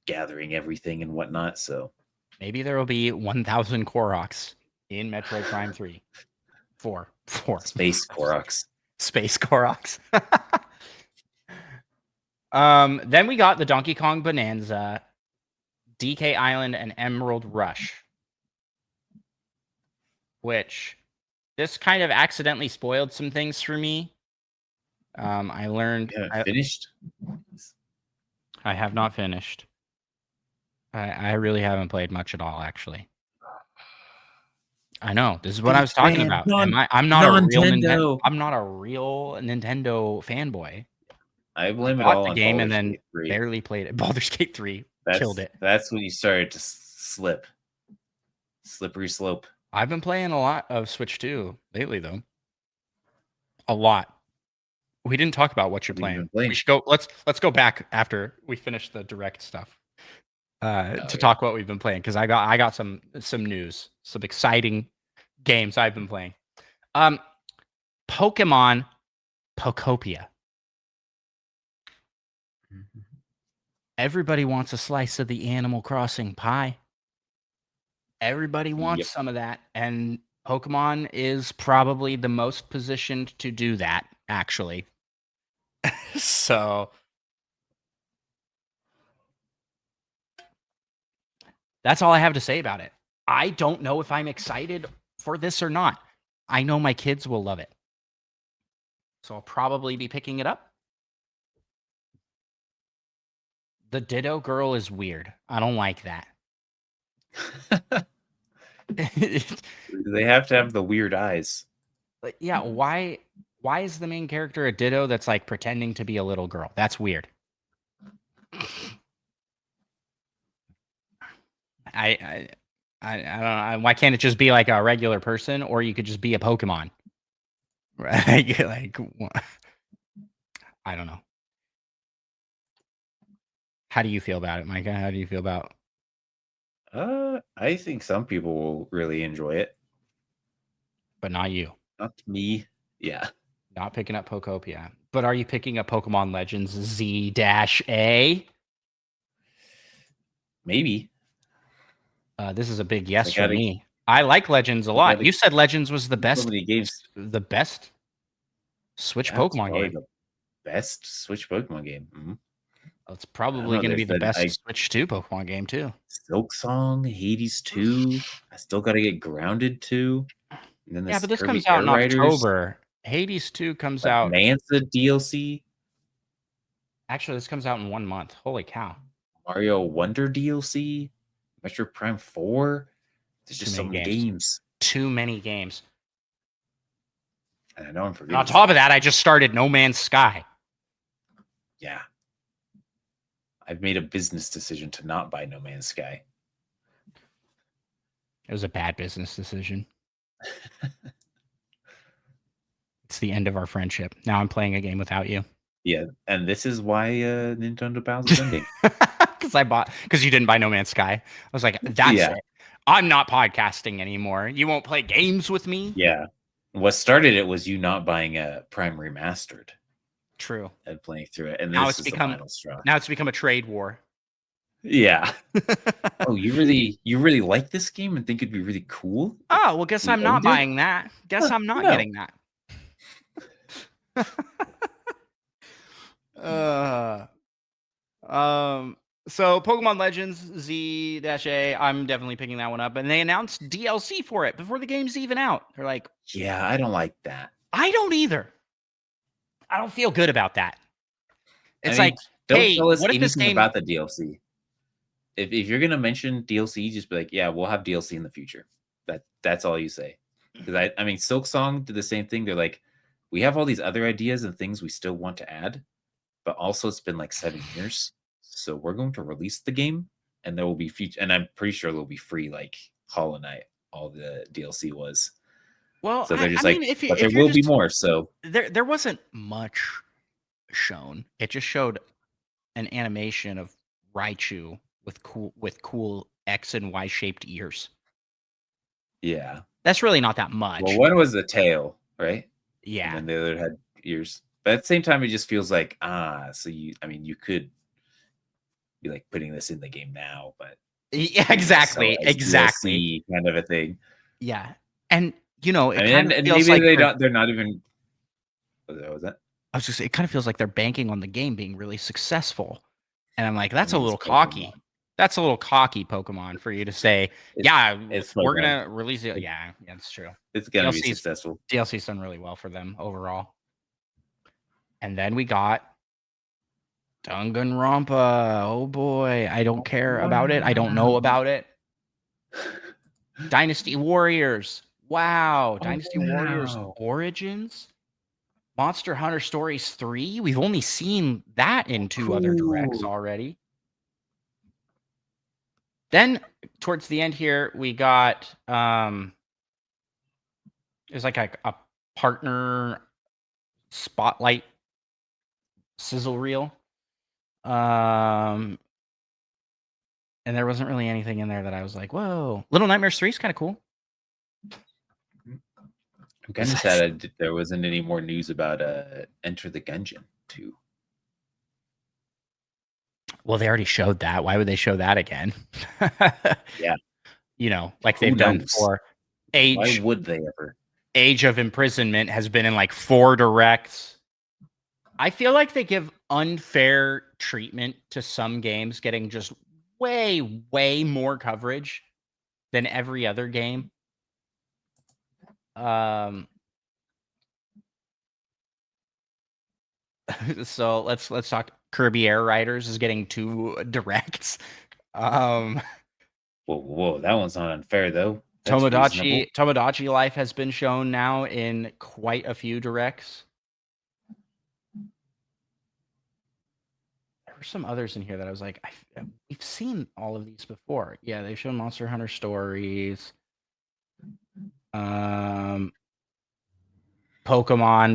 [SPEAKER 2] gathering everything and whatnot. So
[SPEAKER 1] Maybe there will be 1,000 Koroks in Metroid Prime 3. 4.
[SPEAKER 2] space Koroks.
[SPEAKER 1] Space Koroks. Then we got the Donkey Kong Bonanza, DK Island, and Emerald Rush, which this kind of accidentally spoiled some things for me. I learned
[SPEAKER 2] Finished.
[SPEAKER 1] I have not finished. I really haven't played much at all, actually. I know. This is what I was talking about. I'm not a real
[SPEAKER 2] Nintendo.
[SPEAKER 1] I'm not a real Nintendo fanboy.
[SPEAKER 2] I
[SPEAKER 1] I
[SPEAKER 2] blame it
[SPEAKER 1] bought
[SPEAKER 2] all
[SPEAKER 1] the
[SPEAKER 2] on
[SPEAKER 1] game and
[SPEAKER 2] Baldur's
[SPEAKER 1] then
[SPEAKER 2] Gate 3.
[SPEAKER 1] barely played it. Baldur's Gate 3 killed it.
[SPEAKER 2] That's when you started to slip. Slippery slope.
[SPEAKER 1] I've been playing a lot of Switch 2 lately, though. A lot. We didn't talk about what you're playing. We should go. Let's go back after we finish the direct stuff to talk what we've been playing, because I got some news, some exciting games I've been playing. Pokemon Pokopia. Everybody wants a slice of the Animal Crossing pie. Everybody wants some of that, and Pokemon is probably the most positioned to do that, actually. So that's all I have to say about it. I don't know if I'm excited for this or not. I know my kids will love it, so I'll probably be picking it up. The Ditto girl is weird. I don't like that.
[SPEAKER 2] They have to have the weird eyes.
[SPEAKER 1] Yeah, why is the main character a Ditto that's like pretending to be a little girl? That's weird. I don't know. Why can't it just be like a regular person, or you could just be a Pokemon? Right? Like, I don't know. How do you feel about it, Micah? How do you feel about?
[SPEAKER 2] I think some people will really enjoy it,
[SPEAKER 1] but not you.
[SPEAKER 2] Not me. Yeah.
[SPEAKER 1] Not picking up Pokopia. But are you picking up Pokemon Legends Z-A?
[SPEAKER 2] Maybe.
[SPEAKER 1] This is a big yes for me. I like Legends a lot. You said Legends was the best. The best Switch Pokemon game.
[SPEAKER 2] The best Switch Pokemon game.
[SPEAKER 1] Mm-hmm. It's probably going to be the best Switch 2 Pokemon game too.
[SPEAKER 2] Silk Song, Hades 2. I still got to get Grounded 2. And then
[SPEAKER 1] but this comes out in October. Hades 2 comes out.
[SPEAKER 2] Mansa DLC.
[SPEAKER 1] Actually, this comes out in 1 month. Holy cow.
[SPEAKER 2] Mario Wonder DLC, Metroid Prime 4. There's just so many games.
[SPEAKER 1] Too many games.
[SPEAKER 2] And I know I'm
[SPEAKER 1] And
[SPEAKER 2] forgetting.
[SPEAKER 1] on top of that, I just started No Man's Sky.
[SPEAKER 2] Yeah. I've made a business decision to not buy No Man's Sky.
[SPEAKER 1] It was a bad business decision. It's the end of our friendship. Now I'm playing a game without you.
[SPEAKER 2] Yeah, and this is why Nintendo Bowser's ending.
[SPEAKER 1] Because you didn't buy No Man's Sky. I was like, that's
[SPEAKER 2] Yeah.
[SPEAKER 1] it. I'm not podcasting anymore. You won't play games with me?
[SPEAKER 2] Yeah. What started it was you not buying a Prime Remastered.
[SPEAKER 1] True.
[SPEAKER 2] And playing through it. And
[SPEAKER 1] now
[SPEAKER 2] this is the final straw.
[SPEAKER 1] Now it's become a trade war.
[SPEAKER 2] Yeah. Oh, you really like this game and think it'd be really cool?
[SPEAKER 1] Oh, well, guess I'm not buying that. Guess I'm not getting that. So Pokemon Legends Z-A, I'm definitely picking that one up. And they announced DLC for it before the game's even out. They're like,
[SPEAKER 2] yeah, I don't like that.
[SPEAKER 1] I don't either. I don't feel good about that. It's
[SPEAKER 2] don't tell us anything about the DLC. If you're gonna mention DLC, just be like, yeah, we'll have DLC in the future. That's all you say. Because I mean, Silksong did the same thing. They're like, we have all these other ideas and things we still want to add, but also it's been like 7 years, so we're going to release the game, and there will be future. And I'm pretty sure it'll be free, like Hollow Knight. All the DLC was.
[SPEAKER 1] Well,
[SPEAKER 2] so they're just
[SPEAKER 1] but
[SPEAKER 2] there will be more. So
[SPEAKER 1] there wasn't much shown. It just showed an animation of Raichu with cool X and Y shaped ears.
[SPEAKER 2] Yeah,
[SPEAKER 1] that's really not that much.
[SPEAKER 2] Well, one was the tail, right?
[SPEAKER 1] Yeah,
[SPEAKER 2] and then the other had ears. But at the same time, it just feels like so you could be like putting this in the game now, but
[SPEAKER 1] yeah, exactly,
[SPEAKER 2] DLC kind of a thing.
[SPEAKER 1] Yeah, and it
[SPEAKER 2] kind of feels maybe like they're not even. What was that?
[SPEAKER 1] I was just saying, it kind of feels like they're banking on the game being really successful, and I'm like, that's a little cocky. That's a little cocky, Pokemon, for you to say, we're gonna release it. Yeah, that's true.
[SPEAKER 2] It's gonna be successful.
[SPEAKER 1] DLC's done really well for them overall. And then we got Danganronpa. Oh boy, I don't care about it. I don't know about it. Dynasty Warriors. Wow, Dynasty Warriors Origins. Monster Hunter Stories 3. We've only seen that in 2 other directs already. Then towards the end here, we got there's like a partner spotlight sizzle reel. And there wasn't really anything in there that I was like, whoa. Little Nightmares 3 is kind of cool.
[SPEAKER 2] I'm kind of sad there wasn't any more news about Enter the Gungeon 2.
[SPEAKER 1] Well, they already showed that. Why would they show that again?
[SPEAKER 2] Yeah.
[SPEAKER 1] Like they've done for Age.
[SPEAKER 2] Why would they ever?
[SPEAKER 1] Age of Imprisonment has been in like 4 directs. I feel like they give unfair treatment to some games getting just way, way more coverage than every other game. So let's talk. Kirby Air Riders is getting 2 directs.
[SPEAKER 2] Whoa, that one's not unfair though.
[SPEAKER 1] Tomodachi Life has been shown now in quite a few directs. There were some others in here that I was like, we've seen all of these before. Yeah, they've shown Monster Hunter Stories. Pokemon,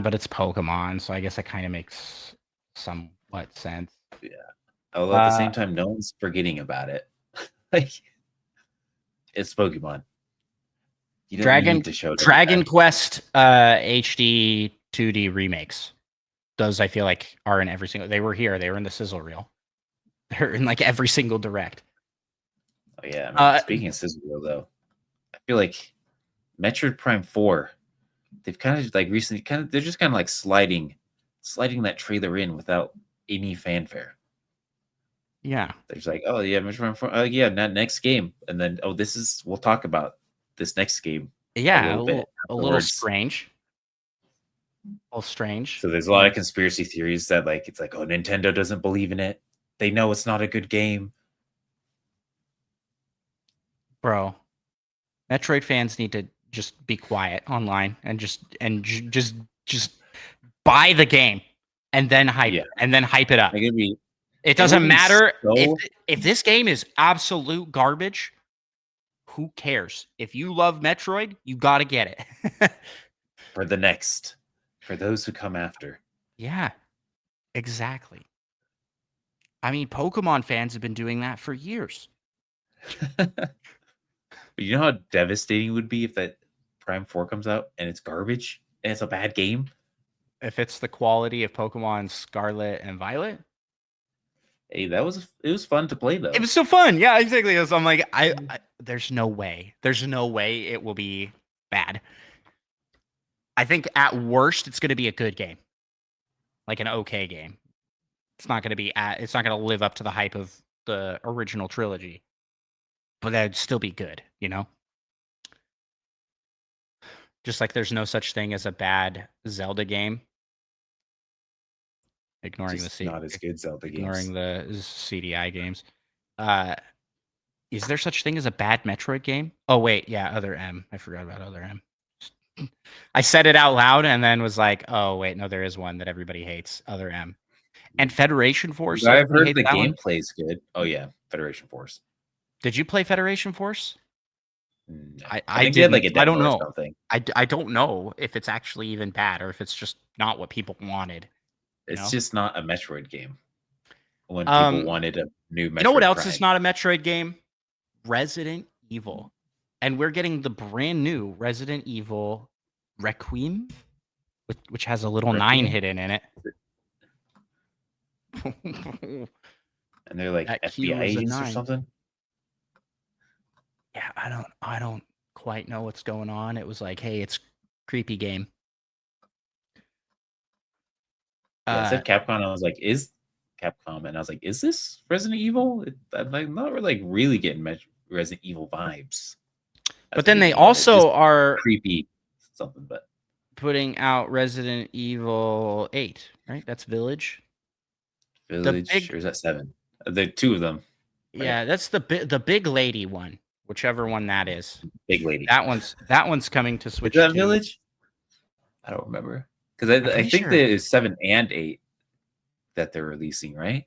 [SPEAKER 1] but it's Pokemon, so I guess that kind of makes somewhat sense.
[SPEAKER 2] Yeah. Although at the same time, no one's forgetting about it. Like, it's Pokemon. You don't need to show
[SPEAKER 1] Dragon Quest HD 2D remakes. Those I feel like are in every single. They were here. They were in the sizzle reel. They're in like every single direct.
[SPEAKER 2] Oh yeah. Speaking of sizzle reel, though, I feel like Metroid Prime 4. They've kind of like recently they're just kind of like sliding that trailer in without any fanfare.
[SPEAKER 1] Yeah.
[SPEAKER 2] They're just like, oh yeah, Metroid Prime 4. Yeah, next game. And then we'll talk about this next game.
[SPEAKER 1] Yeah, a little strange.
[SPEAKER 2] So there's a lot of conspiracy theories that like it's like, oh, Nintendo doesn't believe in it. They know it's not a good game.
[SPEAKER 1] Bro, Metroid fans need to just be quiet online and just buy the game and then
[SPEAKER 2] Yeah,
[SPEAKER 1] hype it up.
[SPEAKER 2] like
[SPEAKER 1] It
[SPEAKER 2] it will
[SPEAKER 1] doesn't
[SPEAKER 2] be
[SPEAKER 1] matter
[SPEAKER 2] so
[SPEAKER 1] if this game is absolute garbage. Who cares? If you love Metroid, you got to get it.
[SPEAKER 2] for those who come after.
[SPEAKER 1] Yeah, exactly. I mean, Pokemon fans have been doing that for years.
[SPEAKER 2] But you know how devastating it would be if that Prime 4 comes out and it's garbage and it's a bad game?
[SPEAKER 1] If it's the quality of Pokemon Scarlet and Violet,
[SPEAKER 2] Hey, it was fun to play
[SPEAKER 1] it
[SPEAKER 2] though.
[SPEAKER 1] was so fun. Yeah, exactly. So I'm like, there's no way. There's no way it will be bad. I think at worst it's going to be a good game, like an okay game. It's not going to be it's not going to live up to the hype of the original trilogy, but that'd still be good, you know? Just like there's no such thing as a bad Zelda game. Ignoring the
[SPEAKER 2] Just not as good Zelda games.
[SPEAKER 1] ignoring the CDI games. Uh is there such thing as a bad Metroid game? Oh wait, yeah, Other M. I forgot about Other M. I said it out loud and then was like, "Oh wait, no, there is one that everybody hates, Other M." And Federation Force,
[SPEAKER 2] I've
[SPEAKER 1] everybody
[SPEAKER 2] heard
[SPEAKER 1] hates
[SPEAKER 2] the
[SPEAKER 1] that one.
[SPEAKER 2] gameplay is good. Oh yeah, Federation Force.
[SPEAKER 1] Did you play Federation Force?
[SPEAKER 2] No.
[SPEAKER 1] I
[SPEAKER 2] think they had like
[SPEAKER 1] didn't.
[SPEAKER 2] a
[SPEAKER 1] I
[SPEAKER 2] demo
[SPEAKER 1] don't
[SPEAKER 2] or
[SPEAKER 1] know.
[SPEAKER 2] something.
[SPEAKER 1] I don't know if it's actually even bad or if it's just not what people wanted, you
[SPEAKER 2] It's
[SPEAKER 1] know?
[SPEAKER 2] just not a Metroid game. When people
[SPEAKER 1] Um,
[SPEAKER 2] wanted a new
[SPEAKER 1] you know what
[SPEAKER 2] Metroid
[SPEAKER 1] else is
[SPEAKER 2] Prime.
[SPEAKER 1] not a Metroid game? Resident Evil. And we're getting the brand new Resident Evil Requiem, which has a little 9
[SPEAKER 2] Requiem?
[SPEAKER 1] hidden in it.
[SPEAKER 2] And they're like
[SPEAKER 1] That Q
[SPEAKER 2] FBI
[SPEAKER 1] was a
[SPEAKER 2] agents or
[SPEAKER 1] 9.
[SPEAKER 2] something.
[SPEAKER 1] Yeah, I don't quite know what's going on. It was like, "Hey, it's creepy game."
[SPEAKER 2] Yeah, it
[SPEAKER 1] Uh,
[SPEAKER 2] said Capcom. I was like, is Capcom? And I was like, is this Resident Evil? I'm like, not really getting Resident Evil vibes.
[SPEAKER 1] but
[SPEAKER 2] That's the
[SPEAKER 1] then they
[SPEAKER 2] beginning of it. Just
[SPEAKER 1] also are
[SPEAKER 2] creepy something, but
[SPEAKER 1] putting out Resident Evil 8, right? That's Village. The
[SPEAKER 2] Village,
[SPEAKER 1] big
[SPEAKER 2] or is that 7? The two of them, right?
[SPEAKER 1] Yeah, that's the big lady one, whichever one that is.
[SPEAKER 2] Big lady.
[SPEAKER 1] That one's coming to
[SPEAKER 2] Is
[SPEAKER 1] Switch
[SPEAKER 2] that
[SPEAKER 1] too.
[SPEAKER 2] Village? I don't remember. Because
[SPEAKER 1] I'm
[SPEAKER 2] I
[SPEAKER 1] pretty
[SPEAKER 2] think
[SPEAKER 1] sure.
[SPEAKER 2] there is 7 and 8 that they're releasing, right?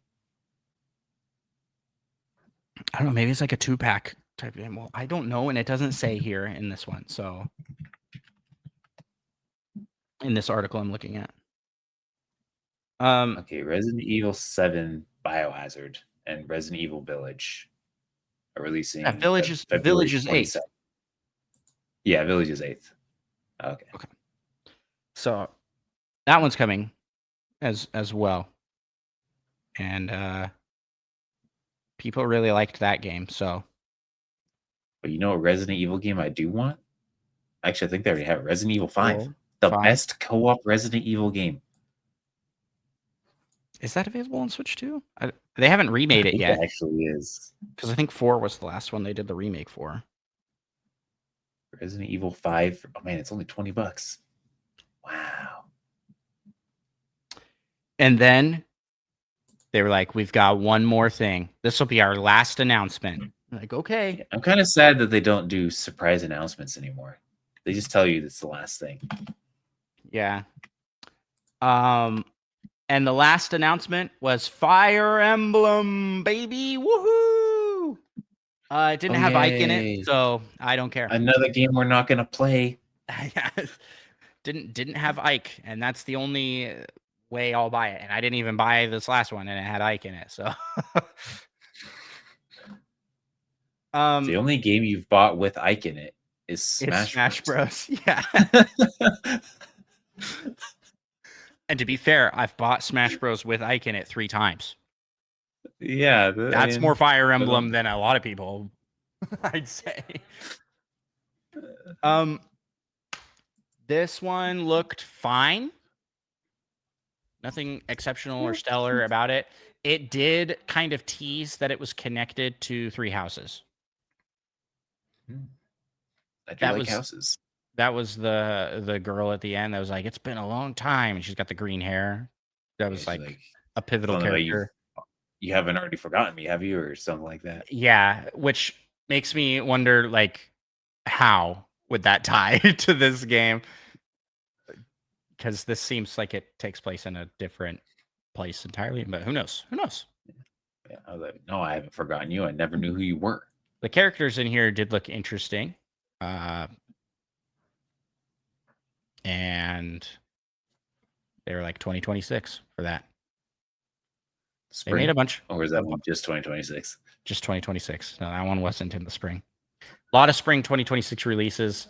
[SPEAKER 1] I don't know, maybe it's like a 2-pack type game. Well, I don't know, and it doesn't say here in this one. So in this article I'm looking at.
[SPEAKER 2] Okay, Resident Evil 7 Biohazard and Resident Evil Village are
[SPEAKER 1] Yeah,
[SPEAKER 2] releasing
[SPEAKER 1] Village
[SPEAKER 2] February
[SPEAKER 1] is 8th.
[SPEAKER 2] 27th. Yeah, Village is 8th. Okay.
[SPEAKER 1] Okay. So that one's coming as well. And people really liked that game. So
[SPEAKER 2] But you know a Resident Evil game I do want? Actually, I think they already have it. Resident Evil 5.
[SPEAKER 1] 4,
[SPEAKER 2] The
[SPEAKER 1] 5.
[SPEAKER 2] best co-op Resident Evil game.
[SPEAKER 1] Is that available on Switch too? They haven't
[SPEAKER 2] I
[SPEAKER 1] remade it
[SPEAKER 2] think it
[SPEAKER 1] yet
[SPEAKER 2] actually is.
[SPEAKER 1] because I think 4 was the last one they did the remake for.
[SPEAKER 2] Resident Evil 5. Oh man, it's only $20. Wow.
[SPEAKER 1] And then they were like, "We've got one more thing. This will be our last announcement." I'm like, okay.
[SPEAKER 2] Yeah, I'm kind of sad that they don't do surprise announcements anymore. They just tell you it's the last thing.
[SPEAKER 1] Yeah. And the last announcement was Fire Emblem, baby. Woohoo! It didn't have Ike in it,
[SPEAKER 2] Yay.
[SPEAKER 1] so I don't care.
[SPEAKER 2] Another game we're not going to play.
[SPEAKER 1] Didn't have Ike, and that's the only way I'll buy it. And I didn't even buy this last one, and it had Ike in it. So,
[SPEAKER 2] The only game you've bought with Ike in it is
[SPEAKER 1] it's
[SPEAKER 2] Smash
[SPEAKER 1] Smash
[SPEAKER 2] Bros.
[SPEAKER 1] Bros. Yeah. And to be fair, I've bought Smash Bros with Ike in it 3 times.
[SPEAKER 2] Yeah,
[SPEAKER 1] That's more Fire Emblem than a lot of people, I'd say. This one looked fine. Nothing exceptional or stellar about it. It did kind of tease that it was connected to 3 houses.
[SPEAKER 2] I do
[SPEAKER 1] That
[SPEAKER 2] like
[SPEAKER 1] was
[SPEAKER 2] houses.
[SPEAKER 1] That was the girl at the end that was like, "It's been a long time," and she's got the green hair. That was
[SPEAKER 2] Yeah,
[SPEAKER 1] like a pivotal
[SPEAKER 2] something about
[SPEAKER 1] character.
[SPEAKER 2] you haven't already forgotten me, have you, or something like that?
[SPEAKER 1] Yeah, which makes me wonder, like, how would that tie to this game? Because this seems like it takes place in a different place entirely, but who knows? Who knows?
[SPEAKER 2] Yeah, I was like, no, I haven't forgotten you. I never knew who you were.
[SPEAKER 1] The characters in here did look interesting, uh, and they were like 2026 for that. They made a
[SPEAKER 2] Spring,
[SPEAKER 1] bunch,
[SPEAKER 2] or is
[SPEAKER 1] a
[SPEAKER 2] that
[SPEAKER 1] bu-
[SPEAKER 2] one just 2026?
[SPEAKER 1] just 2026. No, that one wasn't in the spring. A lot of spring 2026 releases.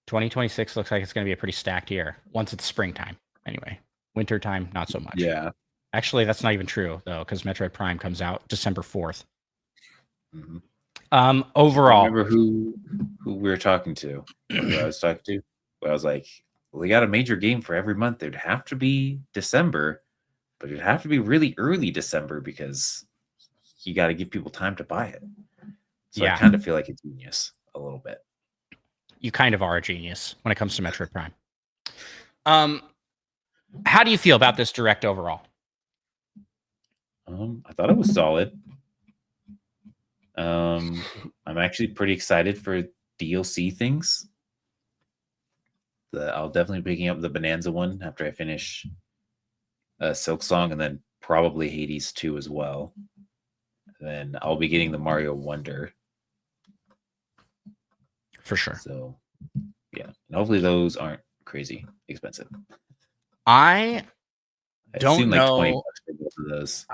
[SPEAKER 1] 2026 looks like it's going to be a pretty stacked year once it's springtime. Anyway, wintertime, not so much.
[SPEAKER 2] Yeah.
[SPEAKER 1] Actually, that's not even true though, because Metroid Prime comes out December 4th.
[SPEAKER 2] Mm-hmm. I
[SPEAKER 1] Overall,
[SPEAKER 2] remember who we were talking to, or who I was talking to. Where I was like, well, we got a major game for every month. It'd have to be December, but it'd have to be really early December because you got to give people time to buy it. So I
[SPEAKER 1] yeah,
[SPEAKER 2] kind of feel like a genius a little bit.
[SPEAKER 1] you kind of are a genius when it comes to Metroid Prime. How do you feel about this direct overall?
[SPEAKER 2] I thought it was solid. I'm actually pretty excited for DLC things. I'll definitely be picking up the Bonanza one after I finish Silk Song, and then probably Hades 2 as well. Then I'll be getting the Mario Wonder.
[SPEAKER 1] For sure.
[SPEAKER 2] So, yeah. And hopefully those aren't crazy expensive.
[SPEAKER 1] I don't
[SPEAKER 2] assume like 20
[SPEAKER 1] know.
[SPEAKER 2] bucks for both of those.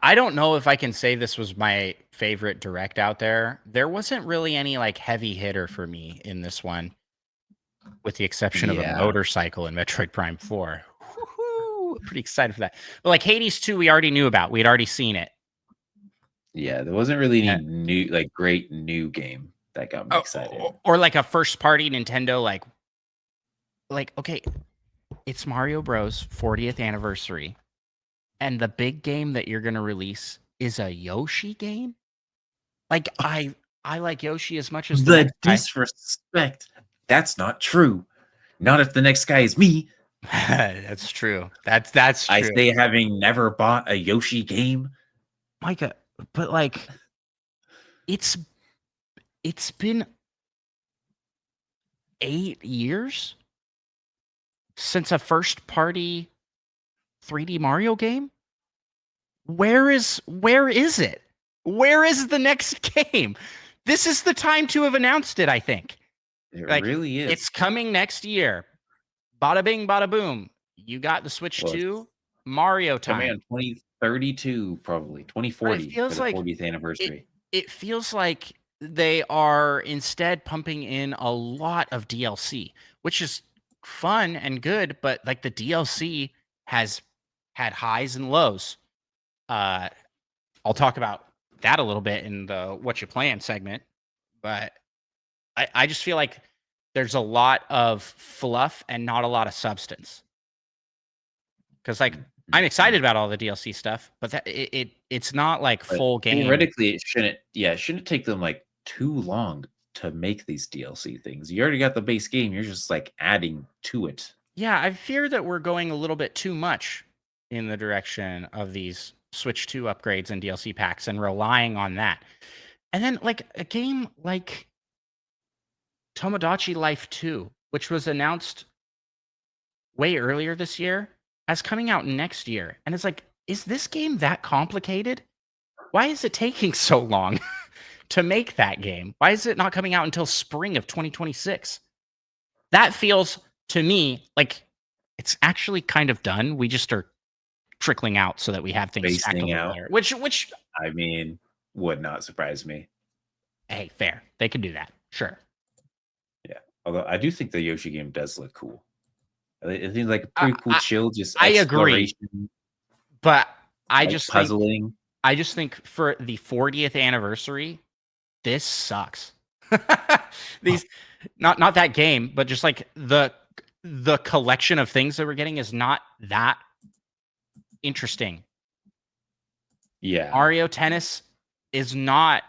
[SPEAKER 1] I don't know if I can say this was my favorite direct out there. There wasn't really any like heavy hitter for me in this one, with the exception of a
[SPEAKER 2] Yeah.
[SPEAKER 1] motorcycle in Metroid Prime 4. Woo-hoo! Pretty excited for that. But like Hades 2, we already knew about. We'd already seen it.
[SPEAKER 2] Yeah, there wasn't really
[SPEAKER 1] Uh,
[SPEAKER 2] any new, like great new game that got me excited.
[SPEAKER 1] or like a first party Nintendo, like okay, it's Mario Bros. 40th anniversary, and the big game that you're gonna release is a Yoshi game. Like I like Yoshi as much as the
[SPEAKER 2] The
[SPEAKER 1] next guy.
[SPEAKER 2] disrespect. That's not true. Not if the next guy is me.
[SPEAKER 1] That's true. That's
[SPEAKER 2] I
[SPEAKER 1] true.
[SPEAKER 2] say having never bought a Yoshi game.
[SPEAKER 1] Micah, but like it's been 8 years since a first party 3D Mario game. Where is it? Where is the next game? This is the time to have announced it, I think.
[SPEAKER 2] It
[SPEAKER 1] Like
[SPEAKER 2] really is.
[SPEAKER 1] it's coming next year. Bada bing, bada boom. You got the Switch
[SPEAKER 2] Well,
[SPEAKER 1] 2, Mario
[SPEAKER 2] coming
[SPEAKER 1] time.
[SPEAKER 2] on 2032, probably
[SPEAKER 1] But
[SPEAKER 2] 2040
[SPEAKER 1] it
[SPEAKER 2] for
[SPEAKER 1] feels
[SPEAKER 2] the
[SPEAKER 1] like
[SPEAKER 2] 40th anniversary.
[SPEAKER 1] it feels like they are instead pumping in a lot of DLC, which is fun and good, but like the DLC has had highs and lows. I'll talk about that a little bit in the what you playing segment, but I just feel like there's a lot of fluff and not a lot of substance. Because like I'm excited about all the DLC stuff, but it's not like
[SPEAKER 2] But
[SPEAKER 1] full game.
[SPEAKER 2] theoretically, it shouldn't take them like too long to make these DLC things. You already got the base game. You're just like adding to it.
[SPEAKER 1] Yeah, I fear that we're going a little bit too much in the direction of these Switch 2 upgrades and DLC packs and relying on that. And then like a game like Tomodachi Life 2, which was announced way earlier this year, as coming out next year. And it's like, is this game that complicated? Why is it taking so long to make that game? Why is it not coming out until spring of 2026? That feels to me like it's actually kind of done. We just are trickling out so that we have things stacked a
[SPEAKER 2] Spacing
[SPEAKER 1] little
[SPEAKER 2] out.
[SPEAKER 1] later. Which
[SPEAKER 2] I mean, would not surprise me.
[SPEAKER 1] hey, fair. They can do that. Sure.
[SPEAKER 2] Yeah. Although I do think the Yoshi game does look cool. It seems like a
[SPEAKER 1] I,
[SPEAKER 2] pretty cool,
[SPEAKER 1] I,
[SPEAKER 2] chill, just
[SPEAKER 1] I agree,
[SPEAKER 2] exploration,
[SPEAKER 1] but I
[SPEAKER 2] like
[SPEAKER 1] just think
[SPEAKER 2] puzzling.
[SPEAKER 1] for the 40th anniversary, this sucks. These not that game, but just like the collection of things that we're getting is not that interesting.
[SPEAKER 2] Yeah.
[SPEAKER 1] Mario Tennis is not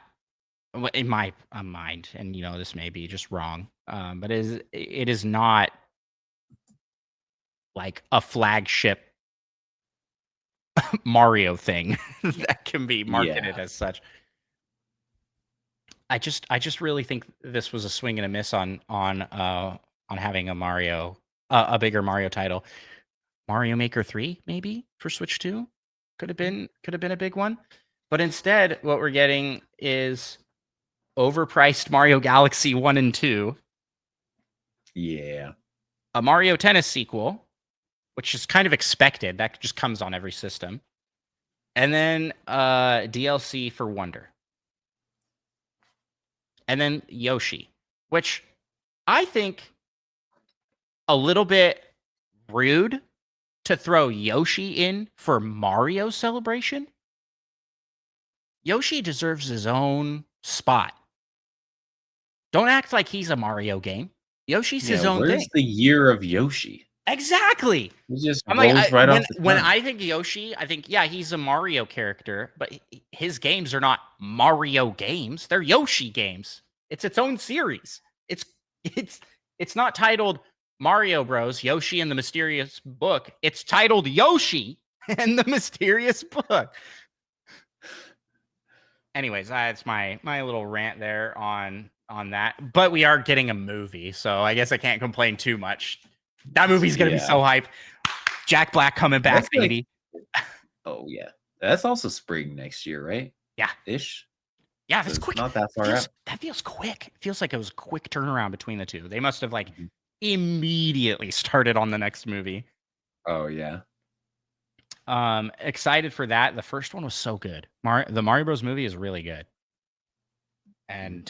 [SPEAKER 1] in my mind, and you know this may be just wrong, but it is not like a flagship Mario thing that can be marketed
[SPEAKER 2] Yeah.
[SPEAKER 1] as such. I just really think this was a swing and a miss on having a Mario a bigger Mario title. Mario Maker 3 maybe for Switch 2 could have been a big one. But instead what we're getting is overpriced Mario Galaxy 1 and 2,
[SPEAKER 2] Yeah.
[SPEAKER 1] a Mario Tennis sequel, which is kind of expected. That just comes on every system. And then DLC for Wonder. And then Yoshi, which I think a little bit rude to throw Yoshi in for Mario Celebration. Yoshi deserves his own spot. Don't act like he's a Mario game. Yoshi's
[SPEAKER 2] Yeah.
[SPEAKER 1] his own
[SPEAKER 2] Where's
[SPEAKER 1] thing.
[SPEAKER 2] the year of Yoshi?
[SPEAKER 1] Exactly.
[SPEAKER 2] He just
[SPEAKER 1] I'm like,
[SPEAKER 2] rolls right
[SPEAKER 1] when
[SPEAKER 2] off the
[SPEAKER 1] when
[SPEAKER 2] tongue.
[SPEAKER 1] I think Yoshi, I think, yeah, he's a Mario character, but his games are not Mario games. They're Yoshi games. It's its own series. It's it's it's not titled Mario Bros. Yoshi and the Mysterious Book. It's titled Yoshi and the Mysterious Book. Anyways, that's my little rant there on that. But we are getting a movie, so I guess I can't complain too much. That movie's gonna be
[SPEAKER 2] Yeah.
[SPEAKER 1] so hype. Jack Black coming back,
[SPEAKER 2] That's like,
[SPEAKER 1] baby.
[SPEAKER 2] oh yeah. That's also spring next year, right?
[SPEAKER 1] Yeah.
[SPEAKER 2] Ish.
[SPEAKER 1] Yeah,
[SPEAKER 2] So
[SPEAKER 1] that's
[SPEAKER 2] it's
[SPEAKER 1] quick.
[SPEAKER 2] not that far out.
[SPEAKER 1] That feels quick. It feels like it was a quick turnaround between the two. They must have like
[SPEAKER 2] Mhm.
[SPEAKER 1] immediately started on the next movie.
[SPEAKER 2] Oh yeah.
[SPEAKER 1] Excited for that. The first one was so good. The Mario Bros movie is really good. And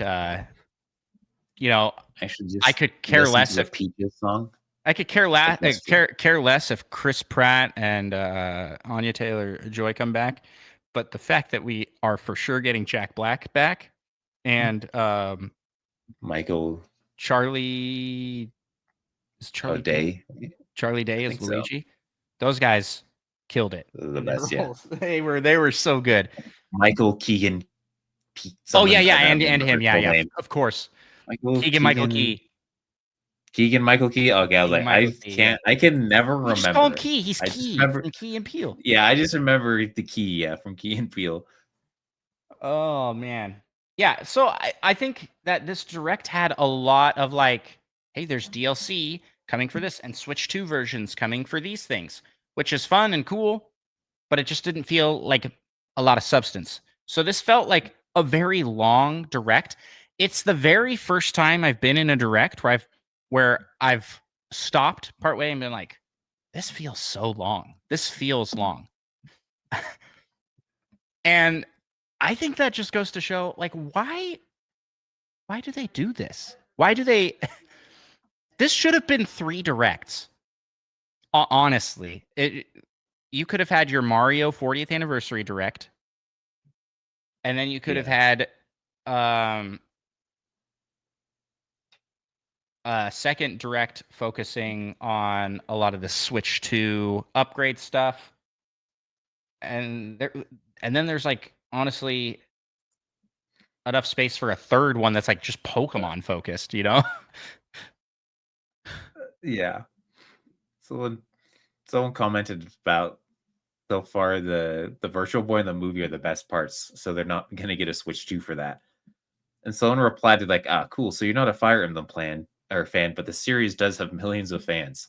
[SPEAKER 1] you know,
[SPEAKER 2] Actually,
[SPEAKER 1] I
[SPEAKER 2] just
[SPEAKER 1] could care
[SPEAKER 2] listen to
[SPEAKER 1] less
[SPEAKER 2] the
[SPEAKER 1] if
[SPEAKER 2] Peaches song.
[SPEAKER 1] I could care,
[SPEAKER 2] The best feeling.
[SPEAKER 1] care less if Chris Pratt and Anya Taylor-Joy come back, but the fact that we are for sure getting Jack Black back and
[SPEAKER 2] Michael
[SPEAKER 1] Charlie is Charlie Day?
[SPEAKER 2] O'Day.
[SPEAKER 1] Charlie
[SPEAKER 2] I
[SPEAKER 1] Day as
[SPEAKER 2] think so.
[SPEAKER 1] Luigi. Those guys killed it
[SPEAKER 2] The
[SPEAKER 1] in their
[SPEAKER 2] best, yeah.
[SPEAKER 1] roles. They were so good.
[SPEAKER 2] Michael Keegan.
[SPEAKER 1] Oh yeah,
[SPEAKER 2] Someone
[SPEAKER 1] yeah,
[SPEAKER 2] I don't
[SPEAKER 1] and
[SPEAKER 2] remember
[SPEAKER 1] him,
[SPEAKER 2] his
[SPEAKER 1] yeah,
[SPEAKER 2] full
[SPEAKER 1] yeah,
[SPEAKER 2] name.
[SPEAKER 1] of course.
[SPEAKER 2] Michael
[SPEAKER 1] Michael
[SPEAKER 2] Keegan.
[SPEAKER 1] Key.
[SPEAKER 2] Keegan Michael Key. Okay, I was
[SPEAKER 1] Keegan
[SPEAKER 2] like,
[SPEAKER 1] Michael
[SPEAKER 2] I
[SPEAKER 1] Key. Yeah.
[SPEAKER 2] can't. I can never
[SPEAKER 1] You just call him
[SPEAKER 2] remember it.
[SPEAKER 1] Key. He's
[SPEAKER 2] I just
[SPEAKER 1] Key
[SPEAKER 2] remember.
[SPEAKER 1] from Key and Peele.
[SPEAKER 2] Yeah, I just remember the key. Yeah, from Key and Peele.
[SPEAKER 1] Oh man. Yeah, so I think that this direct had a lot of like, hey, there's DLC coming for this and Switch 2 versions coming for these things, which is fun and cool, but it just didn't feel like a lot of substance. So this felt like a very long direct. It's the very first time I've been in a direct where I've stopped partway and been like, this feels so long. This feels long. And I think that just goes to show like why do they do this? Why do they this should have been 3 directs. Honestly. You could have had your Mario 40th anniversary direct, and then you could have
[SPEAKER 2] Yeah.
[SPEAKER 1] had um a second direct focusing on a lot of the Switch 2 upgrade stuff. And then there's like honestly enough space for a third one that's like just Pokemon focused, you know?
[SPEAKER 2] Yeah. Someone commented about so far the Virtual Boy and the movie are the best parts, so they're not gonna get a Switch 2 for that. And someone replied to like, ah, cool. So you're not a Fire Emblem fan, but the series does have millions of fans.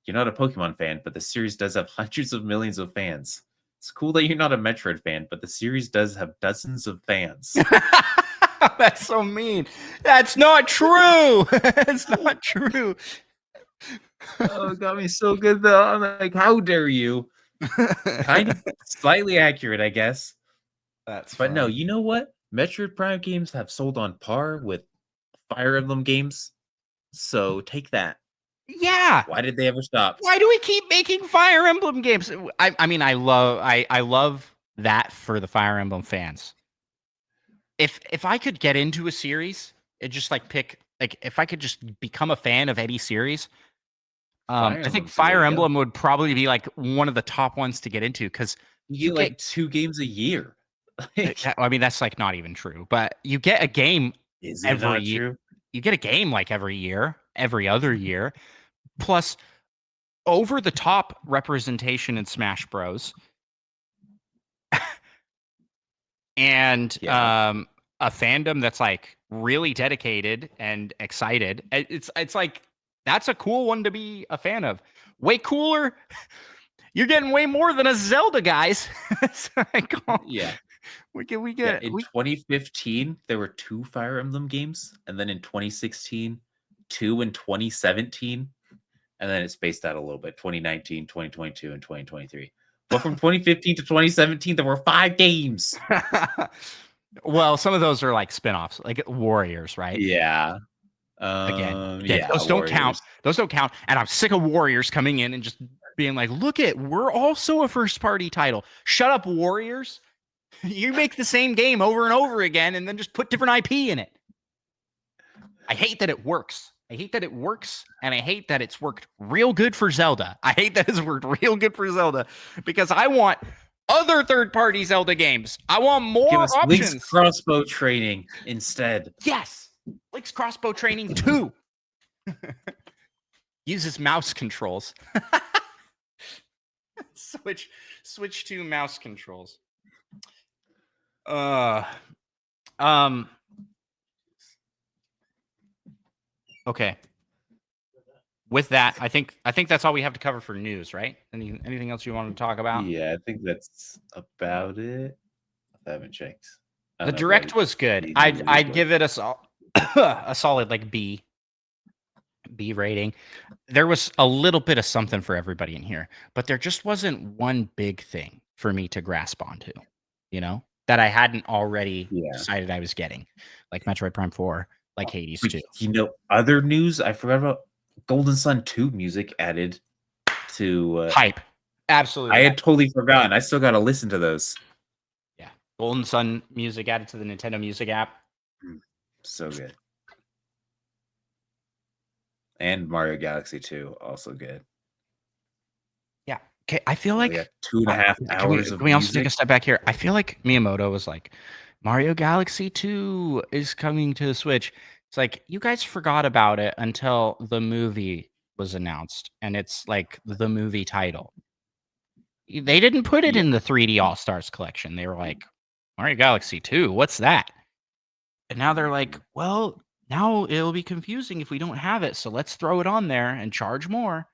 [SPEAKER 2] You're not a Pokemon fan, but the series does have hundreds of millions of fans. It's cool that you're not a Metroid fan, but the series does have dozens of fans.
[SPEAKER 1] That's so mean. That's not true. It's not true.
[SPEAKER 2] Oh, it got me so good though. I'm like, how dare you? Kind of slightly accurate, I guess.
[SPEAKER 1] That's
[SPEAKER 2] But no,
[SPEAKER 1] funny.
[SPEAKER 2] you know what? Metroid Prime games have sold on par with Fire Emblem games. So take that.
[SPEAKER 1] Yeah.
[SPEAKER 2] Why did they ever stop?
[SPEAKER 1] Why do we keep making Fire Emblem games? I mean, I love that for the Fire Emblem fans. If I could get into a series and just like pick like if I could just become a fan of any series,
[SPEAKER 2] Fire
[SPEAKER 1] I think
[SPEAKER 2] Emblem's the way
[SPEAKER 1] Fire
[SPEAKER 2] to go.
[SPEAKER 1] Emblem would probably be like one of the top ones to get into because
[SPEAKER 2] You
[SPEAKER 1] you
[SPEAKER 2] get
[SPEAKER 1] get
[SPEAKER 2] like 2 games a year. Like,
[SPEAKER 1] I mean that's like not even true, but you get a game
[SPEAKER 2] is it
[SPEAKER 1] every
[SPEAKER 2] not
[SPEAKER 1] year.
[SPEAKER 2] true?
[SPEAKER 1] You get a game like every year, every other year, plus over the top representation in Smash Bros. and
[SPEAKER 2] Yeah.
[SPEAKER 1] a fandom that's like really dedicated and excited. It's like that's a cool one to be a fan of. Way cooler. You're getting way more than a Zelda, guys. It's like, oh,
[SPEAKER 2] Yeah.
[SPEAKER 1] we
[SPEAKER 2] Yeah.
[SPEAKER 1] get
[SPEAKER 2] In 2015, there were 2 Fire Emblem games, and then in 2016, 2 in 2017, and then it's spaced out a little bit, 2019, 2022, and 2023. But from 2015 to 2017, there were 5 games.
[SPEAKER 1] well, some of those are like spin-offs, like Warriors, right?
[SPEAKER 2] Yeah.
[SPEAKER 1] Again,
[SPEAKER 2] Yeah,
[SPEAKER 1] those don't count.
[SPEAKER 2] Warriors.
[SPEAKER 1] Those don't count. And I'm sick of Warriors coming in and just being like, look at, we're also a first party title. Shut up, Warriors. You make the same game over and over again and then just put different IP in it. I hate that it works. I hate that it works, and I hate that it's worked real good for Zelda. I hate that it's worked real good for Zelda because I want other third-party Zelda games. I want
[SPEAKER 2] Give
[SPEAKER 1] more
[SPEAKER 2] us Link's
[SPEAKER 1] options.
[SPEAKER 2] crossbow training instead.
[SPEAKER 1] Yes, Link's crossbow training 2 uses mouse controls. switch to mouse controls. Um. Okay. With that, I think that's all we have to cover for news, right? Anything else you want to talk about?
[SPEAKER 2] Yeah, I think that's about it. I haven't checked. I
[SPEAKER 1] The
[SPEAKER 2] don't know if I
[SPEAKER 1] direct was good.
[SPEAKER 2] need
[SPEAKER 1] I'd
[SPEAKER 2] news,
[SPEAKER 1] I'd
[SPEAKER 2] but
[SPEAKER 1] give it a solid like B rating. There was a little bit of something for everybody in here, but there just wasn't one big thing for me to grasp onto, that I hadn't already
[SPEAKER 2] yeah.
[SPEAKER 1] decided I was getting, like Metroid Prime 4, like Hades
[SPEAKER 2] But
[SPEAKER 1] 2.
[SPEAKER 2] other news, I forgot about Golden Sun 2 music added to
[SPEAKER 1] Hype.
[SPEAKER 2] I
[SPEAKER 1] Absolutely.
[SPEAKER 2] had totally forgotten. I still gotta listen to those.
[SPEAKER 1] Yeah. Golden Sun music added to the Nintendo Music app.
[SPEAKER 2] So good. And Mario Galaxy 2, also good.
[SPEAKER 1] Yeah. Okay. I feel
[SPEAKER 2] We
[SPEAKER 1] like
[SPEAKER 2] got 2.5
[SPEAKER 1] can we
[SPEAKER 2] hours
[SPEAKER 1] can
[SPEAKER 2] of
[SPEAKER 1] we also take
[SPEAKER 2] music.
[SPEAKER 1] a step back here? I feel like Miyamoto was like, Mario Galaxy 2 is coming to the Switch. It's like you guys forgot about it until the movie was announced, and it's like the movie title. They didn't put it
[SPEAKER 2] Yeah.
[SPEAKER 1] in the 3D All Stars collection. They were like, Mario Galaxy 2, what's that? And now they're like, well, now it'll be confusing if we don't have it, so let's throw it on there and charge more.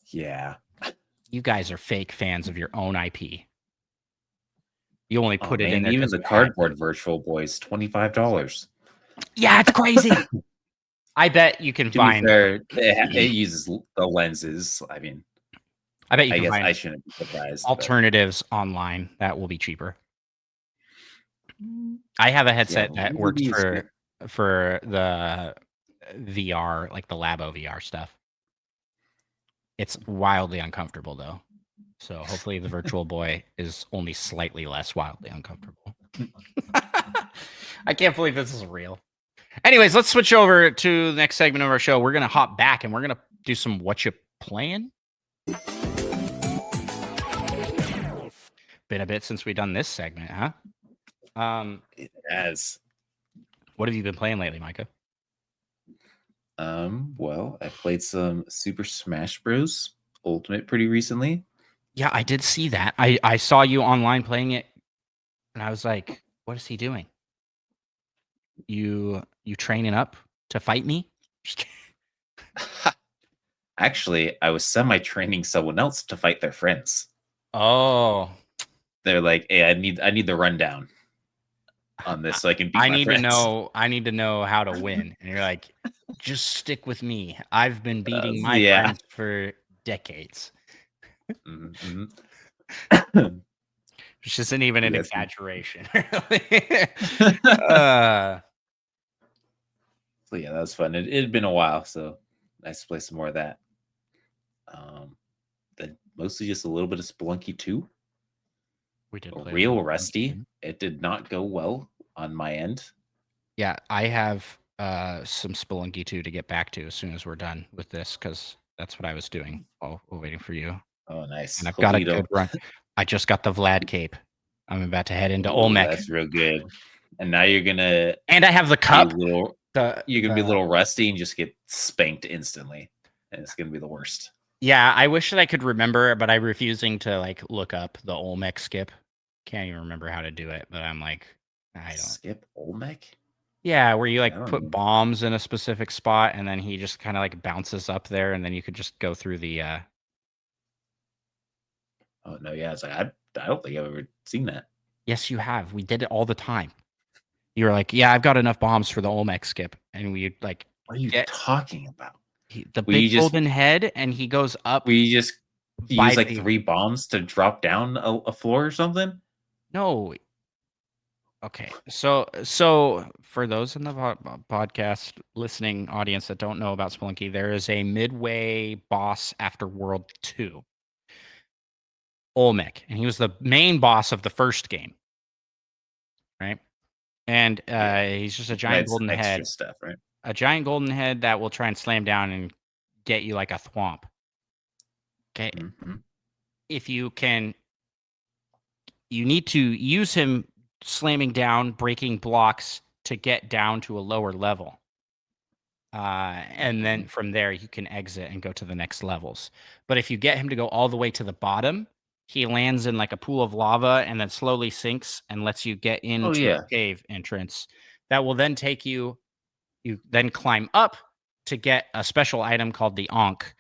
[SPEAKER 2] Yeah.
[SPEAKER 1] You guys are fake fans of your own IP. You only
[SPEAKER 2] Oh
[SPEAKER 1] put it in
[SPEAKER 2] man,
[SPEAKER 1] there
[SPEAKER 2] even
[SPEAKER 1] because
[SPEAKER 2] the
[SPEAKER 1] you had to.
[SPEAKER 2] cardboard Virtual Boys, $25.
[SPEAKER 1] Yeah, it's crazy. I bet you can
[SPEAKER 2] To be
[SPEAKER 1] find.
[SPEAKER 2] fair, it uses the lenses. I mean,
[SPEAKER 1] I bet you
[SPEAKER 2] I
[SPEAKER 1] can
[SPEAKER 2] guess
[SPEAKER 1] find
[SPEAKER 2] I shouldn't be surprised, but
[SPEAKER 1] alternatives online that will be cheaper. I have a
[SPEAKER 2] yeah,
[SPEAKER 1] headset
[SPEAKER 2] the
[SPEAKER 1] that
[SPEAKER 2] Lazy
[SPEAKER 1] works
[SPEAKER 2] B is good.
[SPEAKER 1] for the VR, like the Labo VR stuff. It's wildly uncomfortable though. So hopefully the Virtual Boy is only slightly less wildly uncomfortable. I can't believe this is real. Anyways, let's switch over to the next segment of our show. We're gonna hop back and we're gonna do some what you playing. Been a bit since we've done this segment, huh?
[SPEAKER 2] It has.
[SPEAKER 1] What have you been playing lately, Micah?
[SPEAKER 2] Well, I played some Super Smash Bros. Ultimate pretty recently.
[SPEAKER 1] Yeah, I did see that. I saw you online playing it, and I was like, "What is he doing? You training up to fight me?" Just kidding.
[SPEAKER 2] Actually, I was semi-training someone else to fight their friends.
[SPEAKER 1] Oh,
[SPEAKER 2] They're like, "Hey, I need the rundown on this so I can beat
[SPEAKER 1] I
[SPEAKER 2] my
[SPEAKER 1] need to
[SPEAKER 2] friends."
[SPEAKER 1] know. I need to know how to win. And you're like, "Just stick with me. I've been beating
[SPEAKER 2] So
[SPEAKER 1] my
[SPEAKER 2] yeah.
[SPEAKER 1] friends for decades."
[SPEAKER 2] Mhm,
[SPEAKER 1] Which isn't even an
[SPEAKER 2] yes.
[SPEAKER 1] exaggeration. uh,
[SPEAKER 2] So yeah, that was fun. It had been a while, so nice to play some more of that. Um, then mostly just a little bit of Spelunky 2.
[SPEAKER 1] we did play a little
[SPEAKER 2] Real
[SPEAKER 1] bit of
[SPEAKER 2] rusty.
[SPEAKER 1] Spelunky.
[SPEAKER 2] It did not go well on my end.
[SPEAKER 1] Yeah, I have some Spelunky 2 to get back to as soon as we're done with this because that's what I was doing while waiting for you.
[SPEAKER 2] Oh, nice.
[SPEAKER 1] And I've got a
[SPEAKER 2] Hopefully you
[SPEAKER 1] good
[SPEAKER 2] don't.
[SPEAKER 1] run. I just got the Vlad cape. I'm about to head into
[SPEAKER 2] Ooh,
[SPEAKER 1] Olmec.
[SPEAKER 2] that's real good. And now you're gonna
[SPEAKER 1] And I have the
[SPEAKER 2] be a
[SPEAKER 1] cup.
[SPEAKER 2] little
[SPEAKER 1] The
[SPEAKER 2] you're gonna be a little rusty and just get spanked instantly. And it's gonna be the worst.
[SPEAKER 1] Yeah, I wish that I could remember, but I'm refusing to like look up the Olmec skip. Can't even remember how to do it, but I'm like, I don't.
[SPEAKER 2] Skip Olmec?
[SPEAKER 1] Yeah, where you
[SPEAKER 2] I
[SPEAKER 1] like
[SPEAKER 2] don't
[SPEAKER 1] put
[SPEAKER 2] know.
[SPEAKER 1] bombs in a specific spot and then he just kind of like bounces up there and then you could just go through the
[SPEAKER 2] Oh no, yeah, it's like I don't think I've ever seen that.
[SPEAKER 1] Yes, you have. We did it all the time. You were like, "Yeah, I've got enough bombs for the Olmec skip." And we like
[SPEAKER 2] What are you
[SPEAKER 1] get
[SPEAKER 2] talking about?
[SPEAKER 1] the
[SPEAKER 2] Will
[SPEAKER 1] big
[SPEAKER 2] you just
[SPEAKER 1] golden head and he goes up
[SPEAKER 2] will you just use
[SPEAKER 1] by
[SPEAKER 2] like
[SPEAKER 1] the
[SPEAKER 2] 3 bombs to drop down a floor or something?
[SPEAKER 1] No. Okay. So for those in the podcast listening audience that don't know about Spelunky, there is a midway boss after World 2, Olmec, and he was the main boss of the first game, right? And
[SPEAKER 2] Yeah.
[SPEAKER 1] he's just a giant
[SPEAKER 2] Besides
[SPEAKER 1] golden
[SPEAKER 2] extra
[SPEAKER 1] head,
[SPEAKER 2] stuff, right?
[SPEAKER 1] that will try and slam down and get you like a thwomp. Okay.
[SPEAKER 2] Mhm.
[SPEAKER 1] If you can, you need to use him slamming down, breaking blocks to get down to a lower level. And then
[SPEAKER 2] Mhm.
[SPEAKER 1] from there, you can exit and go to the next levels. But if you get him to go all the way to the bottom, he lands in like a pool of lava and then slowly sinks and lets you get
[SPEAKER 2] Oh
[SPEAKER 1] into a
[SPEAKER 2] yeah.
[SPEAKER 1] cave entrance that will then take you, you then climb up to get a special item called the Ankh,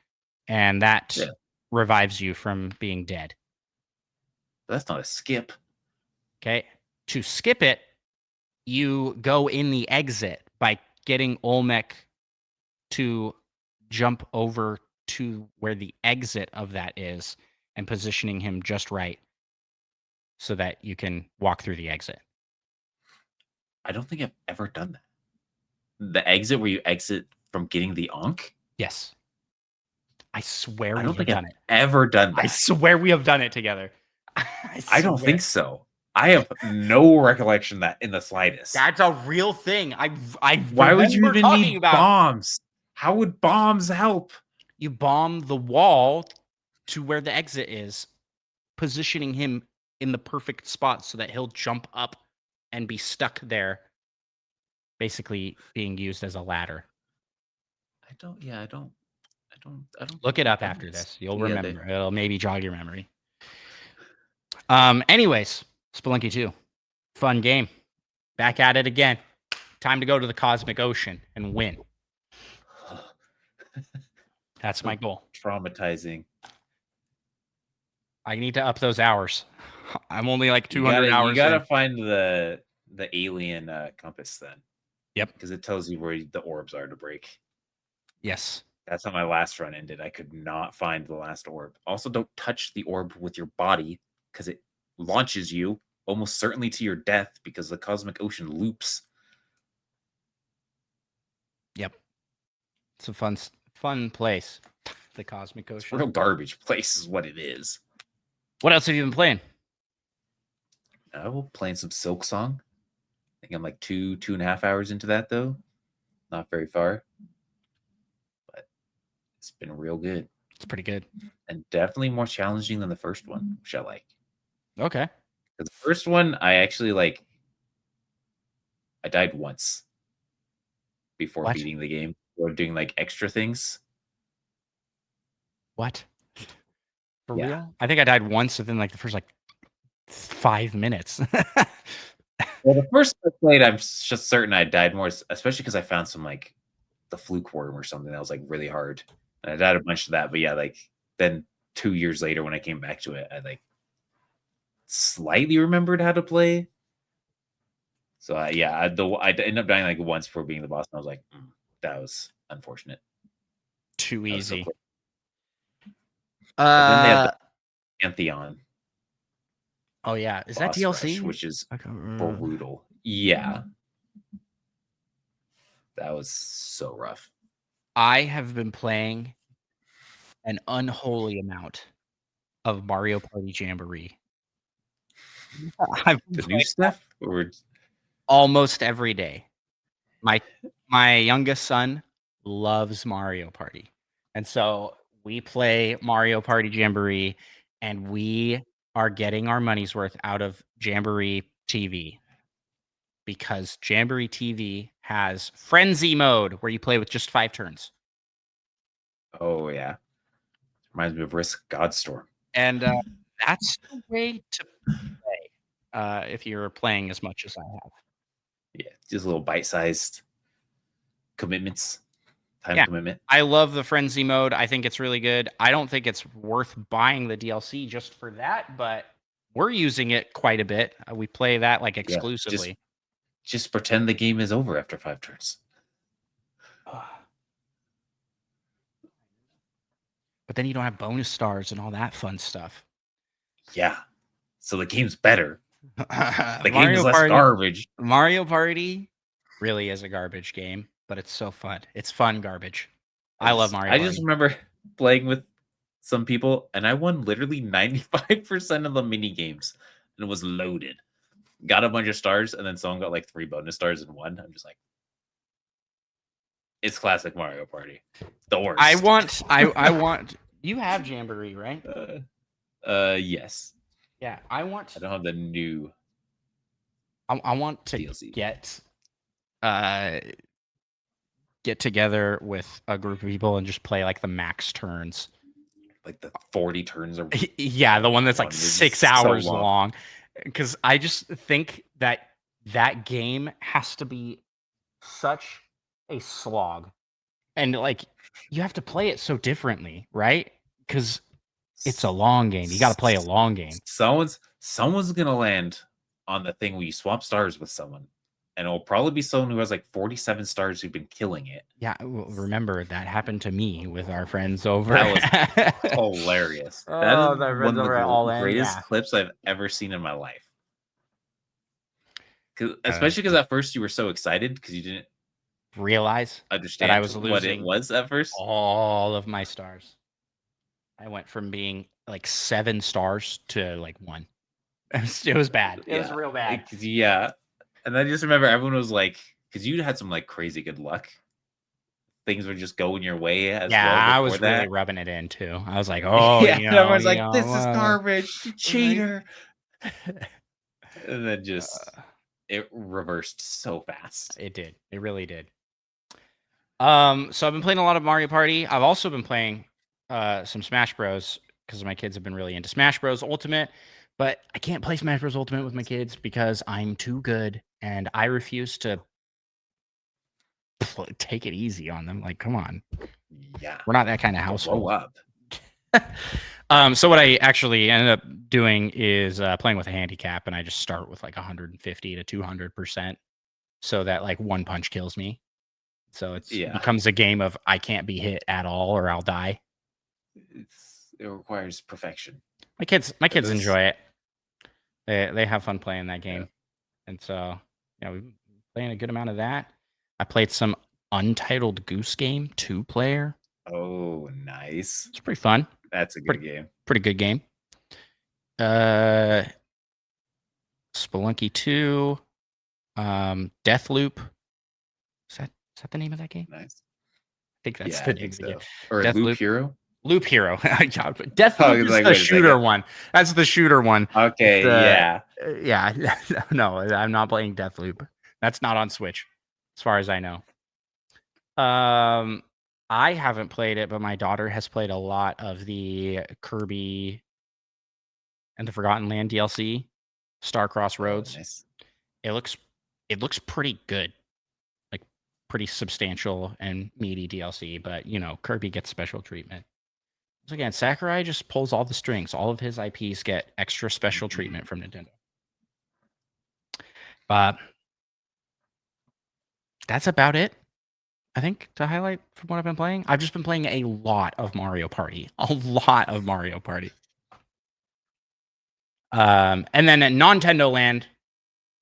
[SPEAKER 1] and that
[SPEAKER 2] Yeah.
[SPEAKER 1] revives you from being dead.
[SPEAKER 2] That's not a skip.
[SPEAKER 1] Okay. To skip it, you go in the exit by getting Olmec to jump over to where the exit of that is and positioning him just right so that you can walk through the exit.
[SPEAKER 2] I don't think I've ever done that. The exit where you exit from getting the Ankh?
[SPEAKER 1] Yes. I swear
[SPEAKER 2] I
[SPEAKER 1] we
[SPEAKER 2] don't
[SPEAKER 1] have
[SPEAKER 2] think I've
[SPEAKER 1] done it.
[SPEAKER 2] ever done
[SPEAKER 1] I
[SPEAKER 2] that.
[SPEAKER 1] swear we have done it together. I
[SPEAKER 2] I don't
[SPEAKER 1] swear.
[SPEAKER 2] think so. I have no recollection of that in the slightest.
[SPEAKER 1] That's a real thing. I
[SPEAKER 2] Why would you
[SPEAKER 1] remember
[SPEAKER 2] even
[SPEAKER 1] talking
[SPEAKER 2] need
[SPEAKER 1] about
[SPEAKER 2] bombs? How would bombs help?
[SPEAKER 1] you bomb the wall to where the exit is, positioning him in the perfect spot so that he'll jump up and be stuck there, basically being used as a ladder.
[SPEAKER 2] I don't
[SPEAKER 1] Look
[SPEAKER 2] think
[SPEAKER 1] it
[SPEAKER 2] we've
[SPEAKER 1] up
[SPEAKER 2] done
[SPEAKER 1] after
[SPEAKER 2] this
[SPEAKER 1] this. You'll
[SPEAKER 2] together.
[SPEAKER 1] remember. It'll maybe jog your memory. Anyways, Spelunky 2. Fun game. Back at it again. Time to go to the cosmic ocean and win. That's my
[SPEAKER 2] So
[SPEAKER 1] goal.
[SPEAKER 2] traumatizing.
[SPEAKER 1] I need to up those hours. I'm only like
[SPEAKER 2] You
[SPEAKER 1] 200
[SPEAKER 2] gotta you
[SPEAKER 1] hours in.
[SPEAKER 2] gotta find the alien compass then,
[SPEAKER 1] Yep.
[SPEAKER 2] because it tells you where the orbs are to break.
[SPEAKER 1] Yes.
[SPEAKER 2] That's how my last run ended. I could not find the last orb. Also, don't touch the orb with your body because it launches you almost certainly to your death because the cosmic ocean loops.
[SPEAKER 1] Yep. It's a fun place. The cosmic
[SPEAKER 2] It's a
[SPEAKER 1] ocean.
[SPEAKER 2] real garbage place, is what it is.
[SPEAKER 1] What else have you been playing?
[SPEAKER 2] Oh, playing some Silk Song. I think I'm like 2.5 hours into that though. Not very far, but it's been real good
[SPEAKER 1] It's pretty good.
[SPEAKER 2] and definitely more challenging than the first one, which I like.
[SPEAKER 1] Okay.
[SPEAKER 2] Because the first one, I actually like. I died once before
[SPEAKER 1] What?
[SPEAKER 2] beating the game or doing like extra things.
[SPEAKER 1] What? For
[SPEAKER 2] Yeah.
[SPEAKER 1] real? I think I died once within like the first like 5 minutes.
[SPEAKER 2] Well, the first I played, I'm just certain I died more, especially because I found some like the fluke worm or something that was like really hard. And I died a bunch of that. But yeah, like then 2 years later when I came back to it, I like slightly remembered how to play. So yeah, I ended up dying like once before being the boss, and I was like, that was unfortunate.
[SPEAKER 1] Too
[SPEAKER 2] That was so
[SPEAKER 1] easy.
[SPEAKER 2] quick. But then they have
[SPEAKER 1] Uh
[SPEAKER 2] the Pantheon
[SPEAKER 1] oh yeah. Is that
[SPEAKER 2] boss rush,
[SPEAKER 1] DLC?
[SPEAKER 2] which is
[SPEAKER 1] Okay.
[SPEAKER 2] brutal. Yeah, that was so rough.
[SPEAKER 1] I have been playing an unholy amount of Mario Party Jamboree. I've been
[SPEAKER 2] The new
[SPEAKER 1] playing
[SPEAKER 2] stuff, or
[SPEAKER 1] almost every day. My my youngest son loves Mario Party. And so we play Mario Party Jamboree and we are getting our money's worth out of Jamboree TV because Jamboree TV has frenzy mode where you play with just 5 turns.
[SPEAKER 2] oh yeah, Reminds me of Risk Godstorm.
[SPEAKER 1] And that's the way to play if you're playing as much as I have.
[SPEAKER 2] Yeah, just little bite-sized commitments, time
[SPEAKER 1] Yeah.
[SPEAKER 2] commitment.
[SPEAKER 1] I love the frenzy mode. I think it's really good. I don't think it's worth buying the DLC just for that, but we're using it quite a bit. We play that like exclusively.
[SPEAKER 2] Just pretend the game is over after 5 turns.
[SPEAKER 1] But then you don't have bonus stars and all that fun stuff.
[SPEAKER 2] Yeah. So the game's better. The game
[SPEAKER 1] Mario
[SPEAKER 2] is less
[SPEAKER 1] Party,
[SPEAKER 2] garbage.
[SPEAKER 1] Mario Party really is a garbage game, but it's so fun. It's fun garbage. I love Mario
[SPEAKER 2] I
[SPEAKER 1] Party.
[SPEAKER 2] just remember playing with some people, and I won literally 95% of the mini games, and it was loaded. Got a bunch of stars, and then someone got like 3 bonus stars and won. I'm just like, it's classic Mario Party. The worst.
[SPEAKER 1] I want. You have Jamboree, right?
[SPEAKER 2] Yes.
[SPEAKER 1] Yeah, I want.
[SPEAKER 2] I don't have the new.
[SPEAKER 1] I want to
[SPEAKER 2] DLC.
[SPEAKER 1] get together with a group of people and just play like the max turns.
[SPEAKER 2] Like the 40 turns or
[SPEAKER 1] yeah, the one that's like 6 hours
[SPEAKER 2] so
[SPEAKER 1] long. Because I just think that game has to be such a slog, and like you have to play it so differently, right? Because it's a long game. You got to play a long game.
[SPEAKER 2] Someone's gonna land on the thing where you swap stars with someone, and it'll probably be someone who has like 47 stars who've been killing it.
[SPEAKER 1] Yeah, well, remember that happened to me with our friends over.
[SPEAKER 2] That was hilarious. That is one of the greatest
[SPEAKER 1] yeah.
[SPEAKER 2] clips I've ever seen in my life. Especially because at first you were so excited because you didn't
[SPEAKER 1] realize
[SPEAKER 2] understand
[SPEAKER 1] that I was
[SPEAKER 2] what it
[SPEAKER 1] losing
[SPEAKER 2] was at first.
[SPEAKER 1] all of my stars. I went from being like 7 stars to like 1. It was bad. It was real bad.
[SPEAKER 2] Yeah. And I just remember everyone was like, because you had some like crazy good luck. Things were just going your way as well.
[SPEAKER 1] Yeah, I was really rubbing it in too. I was like, oh,
[SPEAKER 2] yeah. And everyone's like, this is garbage, you cheater. And then just it reversed so fast.
[SPEAKER 1] It did. It really did. So I've been playing a lot of Mario Party. I've also been playing some Smash Bros. Because my kids have been really into Smash Bros. Ultimate. But I can't play Smash Bros. Ultimate with my kids because I'm too good, and I refuse to take it easy on them. Like, come on.
[SPEAKER 2] Yeah.
[SPEAKER 1] We're not that kind of household.
[SPEAKER 2] Grow up.
[SPEAKER 1] So what I actually ended up doing is playing with a handicap, and I just start with like 150 to 200%, so that like one punch kills me. So it becomes a game of I can't be hit at all, or I'll die.
[SPEAKER 2] It requires perfection.
[SPEAKER 1] My kids enjoy it. They have fun playing that game, and so we've been playing a good amount of that. I played some Untitled Goose Game 2-player.
[SPEAKER 2] Oh, nice!
[SPEAKER 1] It's pretty fun.
[SPEAKER 2] That's a good game.
[SPEAKER 1] Pretty good game. Spelunky 2, Deathloop. Is that the name of that game?
[SPEAKER 2] Nice.
[SPEAKER 1] I think that's the name of the game.
[SPEAKER 2] Or Loop Hero.
[SPEAKER 1] Loop Hero. Deathloop is the shooter one. That's the shooter one.
[SPEAKER 2] Okay, yeah.
[SPEAKER 1] No, I'm not playing Deathloop. That's not on Switch, as far as I know. I haven't played it, but my daughter has played a lot of the Kirby and the Forgotten Land DLC, Star Crossroads.
[SPEAKER 2] Oh, nice.
[SPEAKER 1] It looks pretty good. Like pretty substantial and meaty DLC, but Kirby gets special treatment. So again, Sakurai just pulls all the strings. All of his IPs get extra special treatment from Nintendo. But that's about it, I think, to highlight from what I've been playing. I've just been playing a lot of Mario Party. And then at Nintendo Land,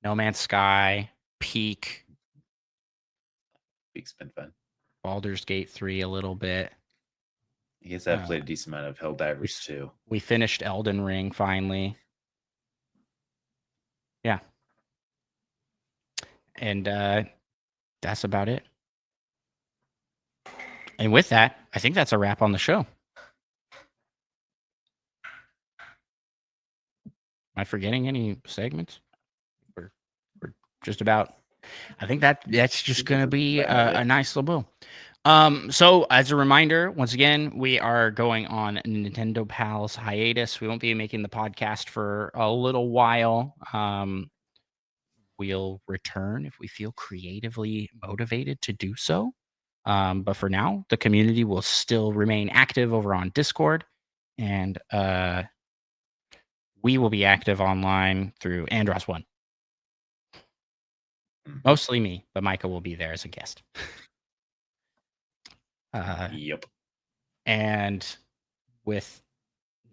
[SPEAKER 1] No Man's Sky, Peak.
[SPEAKER 2] Peak's been fun.
[SPEAKER 1] Baldur's Gate 3 a little bit.
[SPEAKER 2] I guess I've played a decent amount of Helldivers too.
[SPEAKER 1] We finished Elden Ring finally. Yeah. And that's about it. And with that, I think that's a wrap on the show. Am I forgetting any segments? We're just about. I think that's just going to be a nice little bow. So as a reminder, once again, we are going on Nintendo Pals hiatus. We won't be making the podcast for a little while. We'll return if we feel creatively motivated to do so. But for now, the community will still remain active over on Discord, and we will be active online through Andros One. Mostly me, but Micah will be there as a guest.
[SPEAKER 2] Yep.
[SPEAKER 1] And with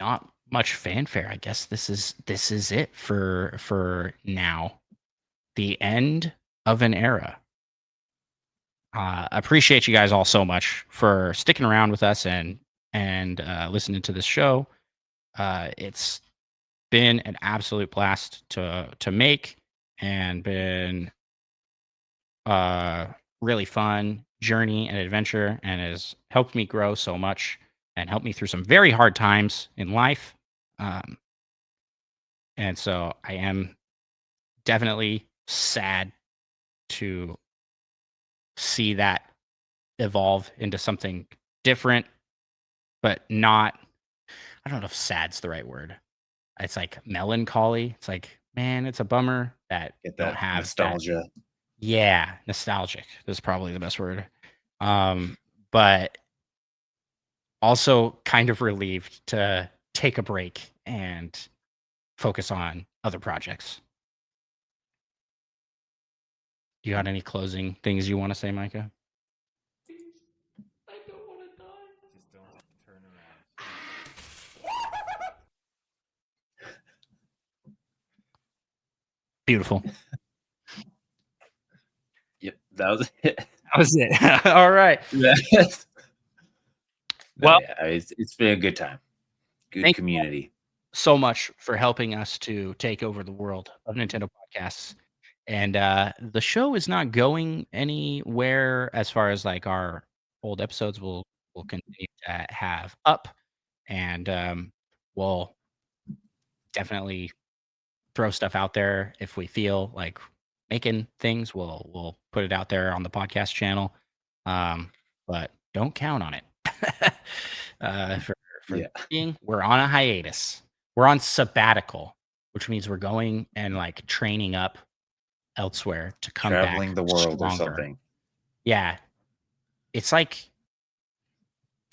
[SPEAKER 1] not much fanfare, I guess this is it for now. The end of an era. Appreciate you guys all so much for sticking around with us and listening to this show. It's been an absolute blast to make, and been really fun journey and adventure, and has helped me grow so much and helped me through some very hard times in life. And so I am definitely sad to see that evolve into something different, but not, I don't know if sad's the right word. It's like melancholy. It's like, man, it's a bummer that
[SPEAKER 2] Get
[SPEAKER 1] don't
[SPEAKER 2] that
[SPEAKER 1] have that.
[SPEAKER 2] nostalgia.
[SPEAKER 1] Yeah, nostalgic is probably the best word. But also kind of relieved to take a break and focus on other projects. You got any closing things you want to say, Micah? I don't want to die.
[SPEAKER 2] Just don't turn around.
[SPEAKER 1] Beautiful.
[SPEAKER 2] Yep, that was it.
[SPEAKER 1] That was it. All right. Well,
[SPEAKER 2] yeah, it's been a good time. Good
[SPEAKER 1] thank you
[SPEAKER 2] community.
[SPEAKER 1] so much for helping us to take over the world of Nintendo podcasts. And the show is not going anywhere as far as like our old episodes will continue to have up, and we'll definitely throw stuff out there if we feel like making things. We'll put it out there on the podcast channel, but don't count on it. For
[SPEAKER 2] Yeah.
[SPEAKER 1] being, we're on a hiatus. We're on sabbatical, which means we're going and like training up elsewhere to come
[SPEAKER 2] Traveling
[SPEAKER 1] back
[SPEAKER 2] the world
[SPEAKER 1] stronger.
[SPEAKER 2] or something.
[SPEAKER 1] Yeah, it's like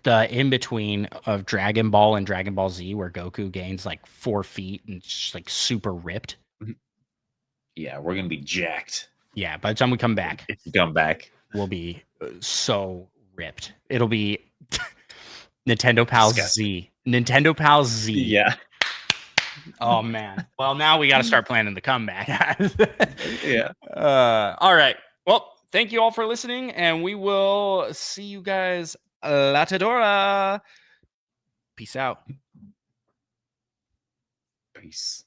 [SPEAKER 1] the in between of Dragon Ball and Dragon Ball Z, where Goku gains like 4 feet and just like super ripped.
[SPEAKER 2] Yeah, we're gonna be jacked.
[SPEAKER 1] Yeah, by the time we come back,
[SPEAKER 2] If you come back,
[SPEAKER 1] we'll be so ripped. It'll be Nintendo Pals Z. Nintendo Pals Z.
[SPEAKER 2] Yeah.
[SPEAKER 1] Oh man. Well, now we got to start planning the comeback.
[SPEAKER 2] Yeah.
[SPEAKER 1] All right. Well, thank you all for listening, and we will see you guys latadora. Peace out.
[SPEAKER 2] Peace.